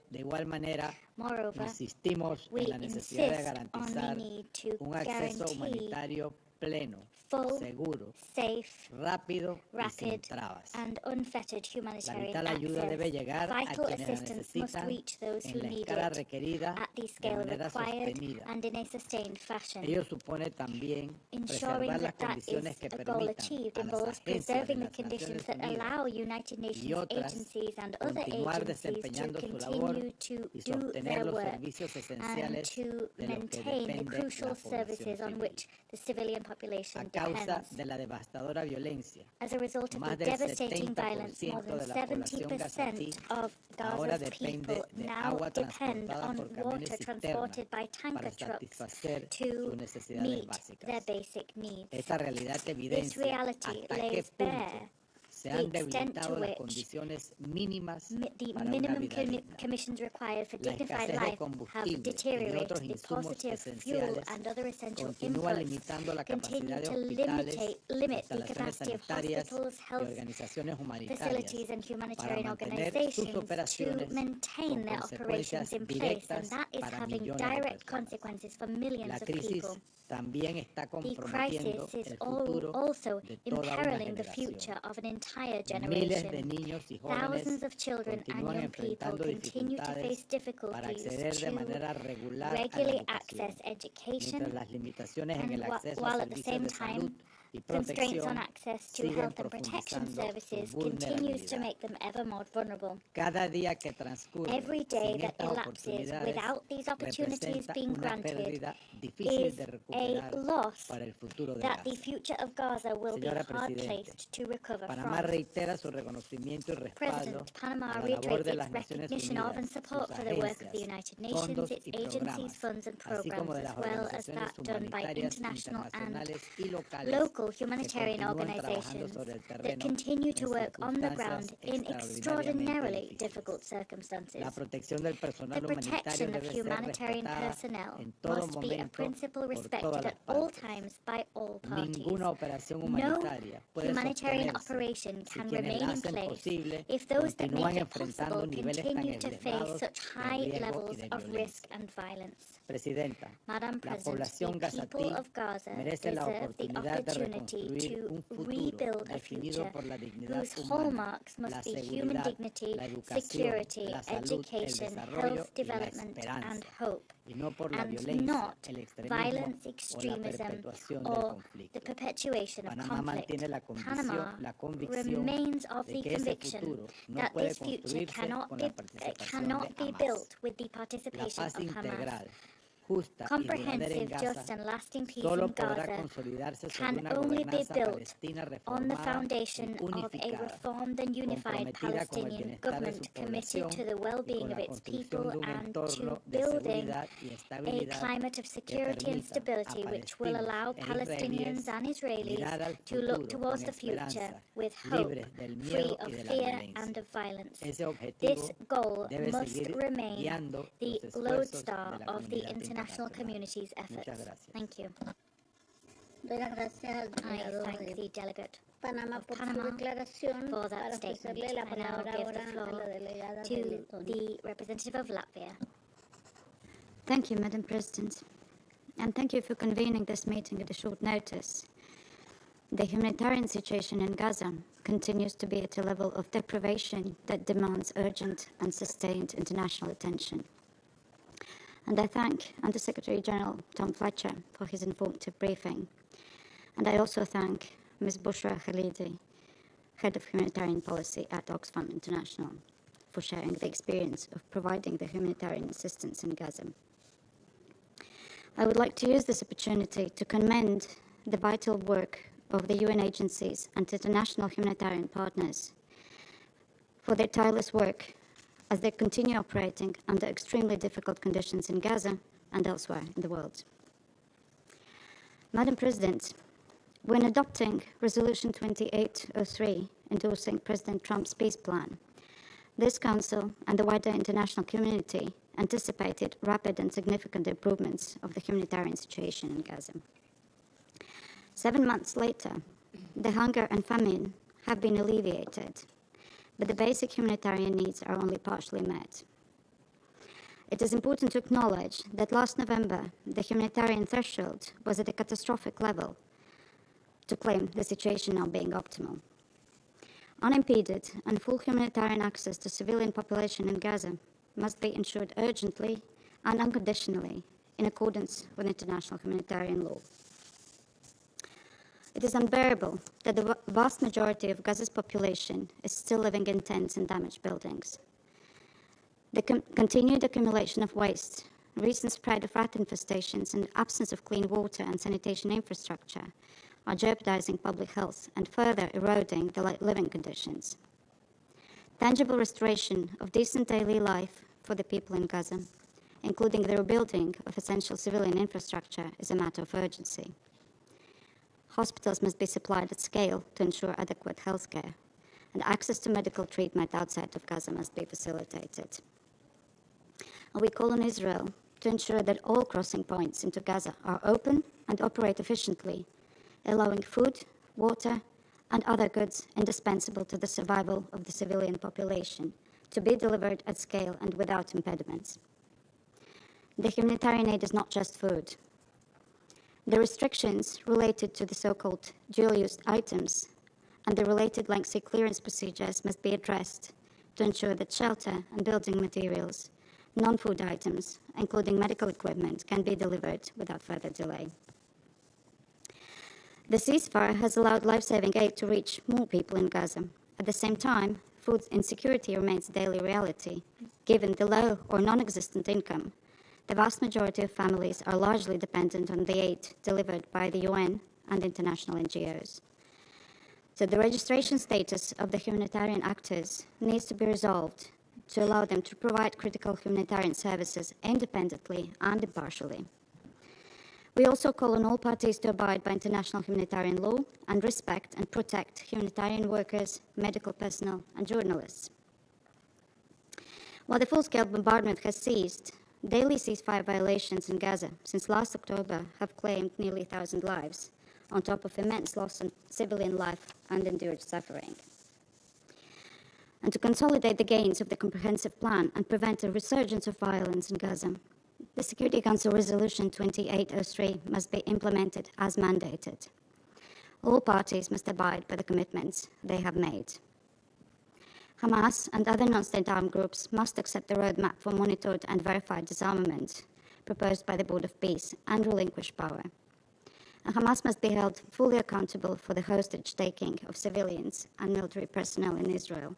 Speaker 15: De igual manera,
Speaker 11: Moreover,
Speaker 15: insistimos
Speaker 11: we
Speaker 15: en la necesidad de
Speaker 11: insist on
Speaker 15: garantizar
Speaker 11: the need to
Speaker 15: un acceso
Speaker 11: guarantee
Speaker 15: humanitario pleno,
Speaker 11: full,
Speaker 15: seguro,
Speaker 11: safe,
Speaker 15: rápido y sin
Speaker 11: rapid,
Speaker 15: trabas.
Speaker 11: and unfettered
Speaker 15: La
Speaker 11: humanitarian
Speaker 15: vital ayuda debe
Speaker 11: access.
Speaker 15: llegar a
Speaker 11: Vital
Speaker 15: quienes la
Speaker 11: assistance must
Speaker 15: necesitan
Speaker 11: reach those who
Speaker 15: en la
Speaker 11: need
Speaker 15: escala
Speaker 11: it
Speaker 15: requerida
Speaker 11: at the
Speaker 15: de
Speaker 11: scale
Speaker 15: manera
Speaker 11: required
Speaker 15: sostenida.
Speaker 11: and in a sustained fashion.
Speaker 15: Ello supone también
Speaker 11: Ensuring
Speaker 15: preservar las
Speaker 11: that that is
Speaker 15: condiciones que
Speaker 11: a goal
Speaker 15: permitan
Speaker 11: achieved
Speaker 15: a las
Speaker 11: involves
Speaker 15: agencias de
Speaker 11: preserving the
Speaker 15: las
Speaker 11: conditions
Speaker 15: Naciones
Speaker 11: that
Speaker 15: Unidas
Speaker 11: allow United Nations
Speaker 15: otras
Speaker 11: agencies and other
Speaker 15: continuar
Speaker 11: agencies to
Speaker 15: desempeñando su labor
Speaker 11: continue to
Speaker 15: y
Speaker 11: do
Speaker 15: sostener
Speaker 11: their
Speaker 15: los
Speaker 11: work
Speaker 15: servicios
Speaker 11: and
Speaker 15: esenciales
Speaker 11: to
Speaker 15: de los que
Speaker 11: maintain the
Speaker 15: depende
Speaker 11: crucial
Speaker 15: la población
Speaker 11: services on
Speaker 15: civil.
Speaker 11: which the civilian population
Speaker 15: A causa
Speaker 11: depends.
Speaker 15: de la devastadora violencia,
Speaker 11: As a result of
Speaker 15: más
Speaker 11: the
Speaker 15: del
Speaker 11: devastating violence, more
Speaker 15: 70%
Speaker 11: than
Speaker 15: de la población
Speaker 11: 70% of
Speaker 15: ahora
Speaker 11: Gaza's
Speaker 15: depende
Speaker 11: people
Speaker 15: de
Speaker 11: now
Speaker 15: agua
Speaker 11: depend
Speaker 15: transportada
Speaker 11: on
Speaker 15: por
Speaker 11: water
Speaker 15: camiones cisterna
Speaker 11: transported by tanker
Speaker 15: para
Speaker 11: trucks
Speaker 15: satisfacer
Speaker 11: to
Speaker 15: sus necesidades
Speaker 11: meet their
Speaker 15: básicas.
Speaker 11: basic needs.
Speaker 15: Esta realidad
Speaker 11: This
Speaker 15: evidencia
Speaker 11: reality
Speaker 15: hasta qué
Speaker 11: lays
Speaker 15: punto
Speaker 11: bare
Speaker 15: se
Speaker 11: the
Speaker 15: han
Speaker 11: extent
Speaker 15: debilitado
Speaker 11: to
Speaker 15: las
Speaker 11: which
Speaker 15: condiciones mínimas
Speaker 11: the
Speaker 15: para una
Speaker 11: minimum
Speaker 15: vida digna.
Speaker 11: conditions required for
Speaker 15: La
Speaker 11: dignified
Speaker 15: escasez de
Speaker 11: life have
Speaker 15: combustible y de
Speaker 11: deteriorated.
Speaker 15: otros
Speaker 11: The
Speaker 15: insumos
Speaker 11: positive fuel
Speaker 15: esenciales
Speaker 11: and other essential
Speaker 15: continúa
Speaker 11: inputs
Speaker 15: limitando la
Speaker 11: continue
Speaker 15: capacidad de
Speaker 11: to
Speaker 15: hospitales,
Speaker 11: limit the
Speaker 15: instalaciones
Speaker 11: capacity of
Speaker 15: sanitarias
Speaker 11: hospitals,
Speaker 15: y
Speaker 11: health
Speaker 15: organizaciones humanitarias
Speaker 11: facilities and
Speaker 15: para
Speaker 11: humanitarian
Speaker 15: mantener sus
Speaker 11: organizations to
Speaker 15: operaciones
Speaker 11: maintain
Speaker 15: con
Speaker 11: their operations
Speaker 15: consecuencias
Speaker 11: in place, and
Speaker 15: directas
Speaker 11: that is
Speaker 15: para
Speaker 11: having
Speaker 15: millones de
Speaker 11: direct
Speaker 15: personas.
Speaker 11: consequences for
Speaker 15: La
Speaker 11: millions of
Speaker 15: crisis
Speaker 11: people.
Speaker 15: también está
Speaker 11: The
Speaker 15: comprometiendo
Speaker 11: crisis is
Speaker 15: el futuro
Speaker 11: also
Speaker 15: de toda una
Speaker 11: imperiling the
Speaker 15: generación.
Speaker 11: future of an entire
Speaker 15: Miles de
Speaker 11: generation.
Speaker 15: niños y jóvenes
Speaker 11: Thousands of children and
Speaker 15: continúan
Speaker 11: young people
Speaker 15: enfrentando
Speaker 11: continue to face
Speaker 15: dificultades para
Speaker 11: difficulties
Speaker 15: acceder de
Speaker 11: to
Speaker 15: manera regular a la
Speaker 11: regularly
Speaker 15: educación,
Speaker 11: access education,
Speaker 15: mientras las limitaciones en
Speaker 11: and
Speaker 15: el acceso a
Speaker 11: while at the
Speaker 15: servicios
Speaker 11: same
Speaker 15: de salud
Speaker 11: time
Speaker 15: y
Speaker 11: constraints on
Speaker 15: protección
Speaker 11: access to
Speaker 15: siguen
Speaker 11: health and protection
Speaker 15: profundizando su
Speaker 11: services continues to
Speaker 15: vulnerabilidad.
Speaker 11: make them ever more vulnerable.
Speaker 15: Cada día que transcurre
Speaker 11: Every day
Speaker 15: sin
Speaker 11: that
Speaker 15: estas
Speaker 11: elapses
Speaker 15: oportunidades
Speaker 11: without these opportunities
Speaker 15: representa
Speaker 11: being
Speaker 15: una
Speaker 11: granted
Speaker 15: pérdida difícil
Speaker 11: is
Speaker 15: de
Speaker 11: a
Speaker 15: recuperar
Speaker 11: loss
Speaker 15: para el futuro de
Speaker 11: that the
Speaker 15: Gaza.
Speaker 11: future of Gaza will be
Speaker 15: Señora
Speaker 11: hard
Speaker 15: Presidente,
Speaker 11: placed to recover
Speaker 15: Panamá
Speaker 11: from.
Speaker 15: reitera su reconocimiento y respaldo
Speaker 11: President Panama
Speaker 15: a la labor
Speaker 11: reiterates
Speaker 15: de
Speaker 11: its
Speaker 15: las Naciones
Speaker 11: recognition of and
Speaker 15: Unidas,
Speaker 11: support
Speaker 15: sus
Speaker 11: for the work of the
Speaker 15: agencias,
Speaker 11: United Nations,
Speaker 15: fondos
Speaker 11: its
Speaker 15: y
Speaker 11: agencies,
Speaker 15: programas,
Speaker 11: funds and
Speaker 15: así como
Speaker 11: programs,
Speaker 15: de las
Speaker 11: as well as
Speaker 15: organizaciones
Speaker 11: that done by
Speaker 15: humanitarias
Speaker 11: international and
Speaker 15: internacionales y locales
Speaker 11: local
Speaker 15: que
Speaker 11: humanitarian
Speaker 15: continúan trabajando
Speaker 11: organizations
Speaker 15: sobre el
Speaker 11: that
Speaker 15: terreno
Speaker 11: continue to
Speaker 15: en
Speaker 11: work on the ground
Speaker 15: circunstancias
Speaker 11: in extraordinarily
Speaker 15: extraordinariamente
Speaker 11: difficult
Speaker 15: difíciles.
Speaker 11: circumstances.
Speaker 15: La protección del
Speaker 11: The
Speaker 15: personal humanitario
Speaker 11: protection of
Speaker 15: debe ser
Speaker 11: humanitarian
Speaker 15: respetada
Speaker 11: personnel
Speaker 15: en todo
Speaker 11: must be a
Speaker 15: momento
Speaker 11: principle
Speaker 15: por
Speaker 11: respected
Speaker 15: todas
Speaker 11: at
Speaker 15: las
Speaker 11: all
Speaker 15: partes.
Speaker 11: times by all parties.
Speaker 15: Ninguna operación
Speaker 11: No
Speaker 15: humanitaria puede
Speaker 11: humanitarian
Speaker 15: sostenerse
Speaker 11: operation
Speaker 15: si
Speaker 11: can
Speaker 15: quienes
Speaker 11: remain
Speaker 15: la
Speaker 11: in
Speaker 15: hacen
Speaker 11: place
Speaker 15: posible
Speaker 11: if those that
Speaker 15: continúan
Speaker 11: make it possible
Speaker 15: enfrentando niveles tan
Speaker 11: continue to face
Speaker 15: elevados
Speaker 11: such
Speaker 15: de
Speaker 11: high
Speaker 15: riesgo y
Speaker 11: levels
Speaker 15: de
Speaker 11: of risk
Speaker 15: violencia.
Speaker 11: and violence.
Speaker 15: Presidenta,
Speaker 11: Madam
Speaker 15: la
Speaker 11: President,
Speaker 15: población
Speaker 11: the
Speaker 15: gazatí
Speaker 11: people of Gaza
Speaker 15: merece la
Speaker 11: deserve the
Speaker 15: oportunidad de
Speaker 11: opportunity
Speaker 15: reconstruir
Speaker 11: to
Speaker 15: un futuro
Speaker 11: rebuild a
Speaker 15: definido
Speaker 11: future
Speaker 15: por la dignidad
Speaker 11: whose
Speaker 15: humana,
Speaker 11: hallmarks
Speaker 15: la
Speaker 11: must be human
Speaker 15: seguridad,
Speaker 11: dignity,
Speaker 15: la educación,
Speaker 11: security,
Speaker 15: la salud, el
Speaker 11: education,
Speaker 15: desarrollo
Speaker 11: health
Speaker 15: y la
Speaker 11: development, and
Speaker 15: esperanza,
Speaker 11: hope,
Speaker 15: y no por la
Speaker 11: and
Speaker 15: violencia,
Speaker 11: not
Speaker 15: el extremismo
Speaker 11: violence,
Speaker 15: o la
Speaker 11: extremism,
Speaker 15: perpetuación del
Speaker 11: or
Speaker 15: conflicto.
Speaker 11: the perpetuation of
Speaker 15: Panamá
Speaker 11: conflict.
Speaker 15: mantiene
Speaker 11: Panama
Speaker 15: la convicción
Speaker 11: remains of
Speaker 15: de
Speaker 11: the
Speaker 15: que ese
Speaker 11: conviction
Speaker 15: futuro no
Speaker 11: that
Speaker 15: puede
Speaker 11: this future
Speaker 15: construirse
Speaker 11: cannot
Speaker 15: con
Speaker 11: be,
Speaker 15: la participación
Speaker 11: cannot
Speaker 15: de
Speaker 11: be
Speaker 15: Hamas.
Speaker 11: built with the
Speaker 15: La
Speaker 11: participation
Speaker 15: paz
Speaker 11: of Hamas.
Speaker 15: integral, justa y duradera en
Speaker 11: Comprehensive,
Speaker 15: Gaza
Speaker 11: just, and lasting peace
Speaker 15: solo
Speaker 11: in
Speaker 15: podrá
Speaker 11: Gaza
Speaker 15: consolidarse sobre
Speaker 11: can
Speaker 15: una
Speaker 11: only be
Speaker 15: gobernanza
Speaker 11: built
Speaker 15: palestina
Speaker 11: on the
Speaker 15: reformada
Speaker 11: foundation
Speaker 15: y
Speaker 11: of a
Speaker 15: unificada,
Speaker 11: reformed and unified
Speaker 15: comprometida con el
Speaker 11: Palestinian
Speaker 15: bienestar de su
Speaker 11: government committed
Speaker 15: población
Speaker 11: to the
Speaker 15: y
Speaker 11: well-being
Speaker 15: con
Speaker 11: of
Speaker 15: la
Speaker 11: its
Speaker 15: construcción
Speaker 11: people
Speaker 15: de un
Speaker 11: and
Speaker 15: entorno
Speaker 11: to
Speaker 15: de
Speaker 11: building
Speaker 15: seguridad y
Speaker 11: a
Speaker 15: estabilidad
Speaker 11: climate of
Speaker 15: que
Speaker 11: security and
Speaker 15: permita
Speaker 11: stability
Speaker 15: a
Speaker 11: which will allow
Speaker 15: palestinos
Speaker 11: Palestinians
Speaker 15: e
Speaker 11: and Israelis
Speaker 15: mirar al
Speaker 11: to look
Speaker 15: futuro
Speaker 11: towards
Speaker 15: con
Speaker 11: the future
Speaker 15: esperanza,
Speaker 11: with hope,
Speaker 15: libres del
Speaker 11: free
Speaker 15: miedo
Speaker 11: of
Speaker 15: y de la
Speaker 11: fear
Speaker 15: violencia.
Speaker 11: and of violence.
Speaker 15: Ese objetivo
Speaker 11: This goal
Speaker 15: debe
Speaker 11: must
Speaker 15: seguir
Speaker 11: remain
Speaker 15: guiando
Speaker 11: the
Speaker 15: los esfuerzos
Speaker 11: lodestar
Speaker 15: de la
Speaker 11: of the
Speaker 15: comunidad
Speaker 11: international
Speaker 15: internacional.
Speaker 11: community's efforts.
Speaker 15: Muchas gracias.
Speaker 11: Thank you.
Speaker 8: Doy las gracias al
Speaker 11: I
Speaker 8: delegado
Speaker 11: thank
Speaker 8: de
Speaker 11: the delegate
Speaker 8: Panamá
Speaker 11: of
Speaker 8: por su
Speaker 11: Panama
Speaker 8: declaración.
Speaker 11: for that
Speaker 8: Para
Speaker 11: statement.
Speaker 8: ofrecerle la
Speaker 11: I now
Speaker 8: palabra
Speaker 11: give
Speaker 8: ahora
Speaker 11: the
Speaker 8: a
Speaker 11: floor
Speaker 8: la delegada de
Speaker 11: to
Speaker 8: Letonia.
Speaker 11: the representative of Latvia.
Speaker 16: Thank you, Madam President, and thank you for convening this meeting at a short notice. The humanitarian situation in Gaza continues to be at a level of deprivation that demands urgent and sustained international attention. And I thank Under-Secretary General Tom Fletcher for his informative briefing. And I also thank Ms. Bushra Khalidi, Head of Humanitarian Policy at Oxfam International, for sharing the experience of providing the humanitarian assistance in Gaza. I would like to use this opportunity to commend the vital work of the UN agencies and international humanitarian partners for their tireless work as they continue operating under extremely difficult conditions in Gaza and elsewhere in the world. Madam President, when adopting Resolution 2803 endorsing President Trump's peace plan, this Council and the wider international community anticipated rapid and significant improvements of the humanitarian situation in Gaza. 7 months later, the hunger and famine have been alleviated. but the basic humanitarian needs are only partially met. It is important to acknowledge that last November, the humanitarian threshold was at a catastrophic level to claim the situation now being optimal. Unimpeded and full humanitarian access to civilian population in Gaza must be ensured urgently and unconditionally in accordance with international humanitarian law. It is unbearable that the vast majority of Gaza's population is still living in tents and damaged buildings. The continued accumulation of waste, recent spread of rat infestations, and absence of clean water and sanitation infrastructure are jeopardizing public health and further eroding the living conditions. Tangible restoration of decent daily life for the people in Gaza, including the rebuilding of essential civilian infrastructure, is a matter of urgency. Hospitals must be supplied at scale to ensure adequate health care, and access to medical treatment outside of Gaza must be facilitated. And we call on Israel to ensure that all crossing points into Gaza are open and operate efficiently, allowing food, water, and other goods indispensable to the survival of the civilian population to be delivered at scale and without impediments. The humanitarian aid is not just food. The restrictions related to the so-called dual-use items and the related lengthy clearance procedures must be addressed to ensure that shelter and building materials, non-food items, including medical equipment, can be delivered without further delay. The ceasefire has allowed life-saving aid to reach more people in Gaza. At the same time, food insecurity remains a daily reality. Given the low or non-existent income, the vast majority of families are largely dependent on the aid delivered by the UN and international NGOs. So the registration status of the humanitarian actors needs to be resolved to allow them to provide critical humanitarian services independently and impartially. We also call on all parties to abide by international humanitarian law and respect and protect humanitarian workers, medical personnel, and journalists. While the full-scale bombardment has ceased, daily ceasefire violations in Gaza since last October have claimed nearly 1,000 lives, on top of immense loss in civilian life and endured suffering. And to consolidate the gains of the comprehensive plan and prevent a resurgence of violence in Gaza, the Security Council Resolution 2803 must be implemented as mandated. All parties must abide by the commitments they have made. Hamas and other non-state armed groups must accept the roadmap for monitored and verified disarmament proposed by the Board of Peace and relinquish power. And Hamas must be held fully accountable for the hostage-taking of civilians and military personnel in Israel,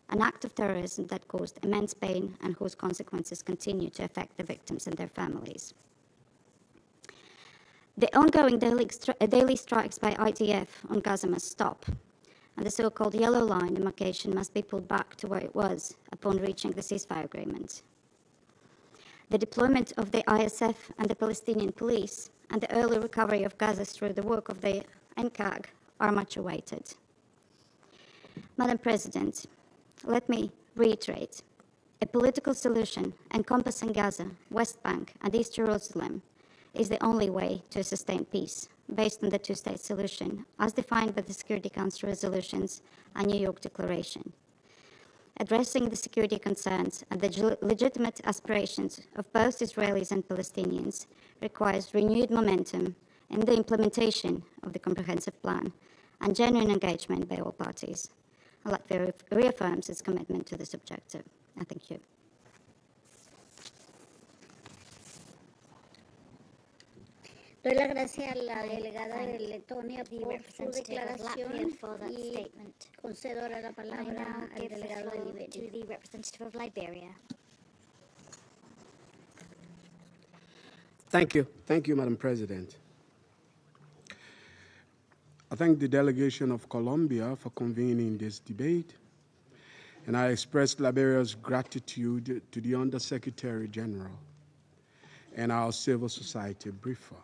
Speaker 16: an act of terrorism that caused immense pain and whose consequences continue to affect the victims and their families. The ongoing daily strikes by IDF on Gaza must stop, and the so-called yellow line demarcation must be pulled back to where it was upon reaching the ceasefire agreement. The deployment of the ISF and the Palestinian police and the early recovery of Gaza through the work of the NCAG are much awaited. Madam President, let me reiterate, a political solution encompassing Gaza, West Bank, and East Jerusalem is the only way to sustain peace, based on the two-state solution, as defined by the Security Council resolutions and New York Declaration. Addressing the security concerns and the legitimate aspirations of both Israelis and Palestinians requires renewed momentum in the implementation of the comprehensive plan and genuine engagement by all parties. Latvia reaffirms its commitment to this objective. I thank you.
Speaker 8: Doy la gracia a la delegada de Letonia por su declaración y concedo ahora la palabra al delegado de Liberia.
Speaker 5: To the representative of Liberia.
Speaker 6: Thank you, Madam President. I thank the delegation of Colombia for convening this debate, and I express Liberia's gratitude to the Undersecretary General and our civil society briefer.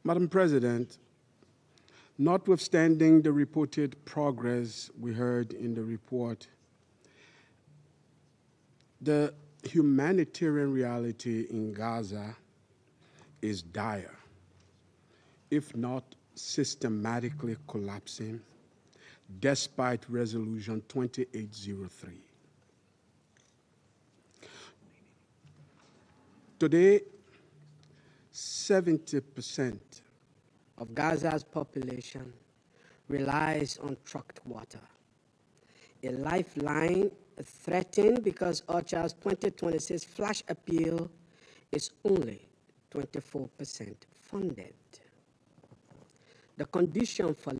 Speaker 6: Madam President, notwithstanding the reported progress we heard in the report, the humanitarian reality in Gaza is dire, if not systematically collapsing, despite Resolution 2803. Today, 70%
Speaker 17: of Gaza's population relies on trucked water. A lifeline threatened because OCHA's 2026 flash appeal is only 24% funded. The condition for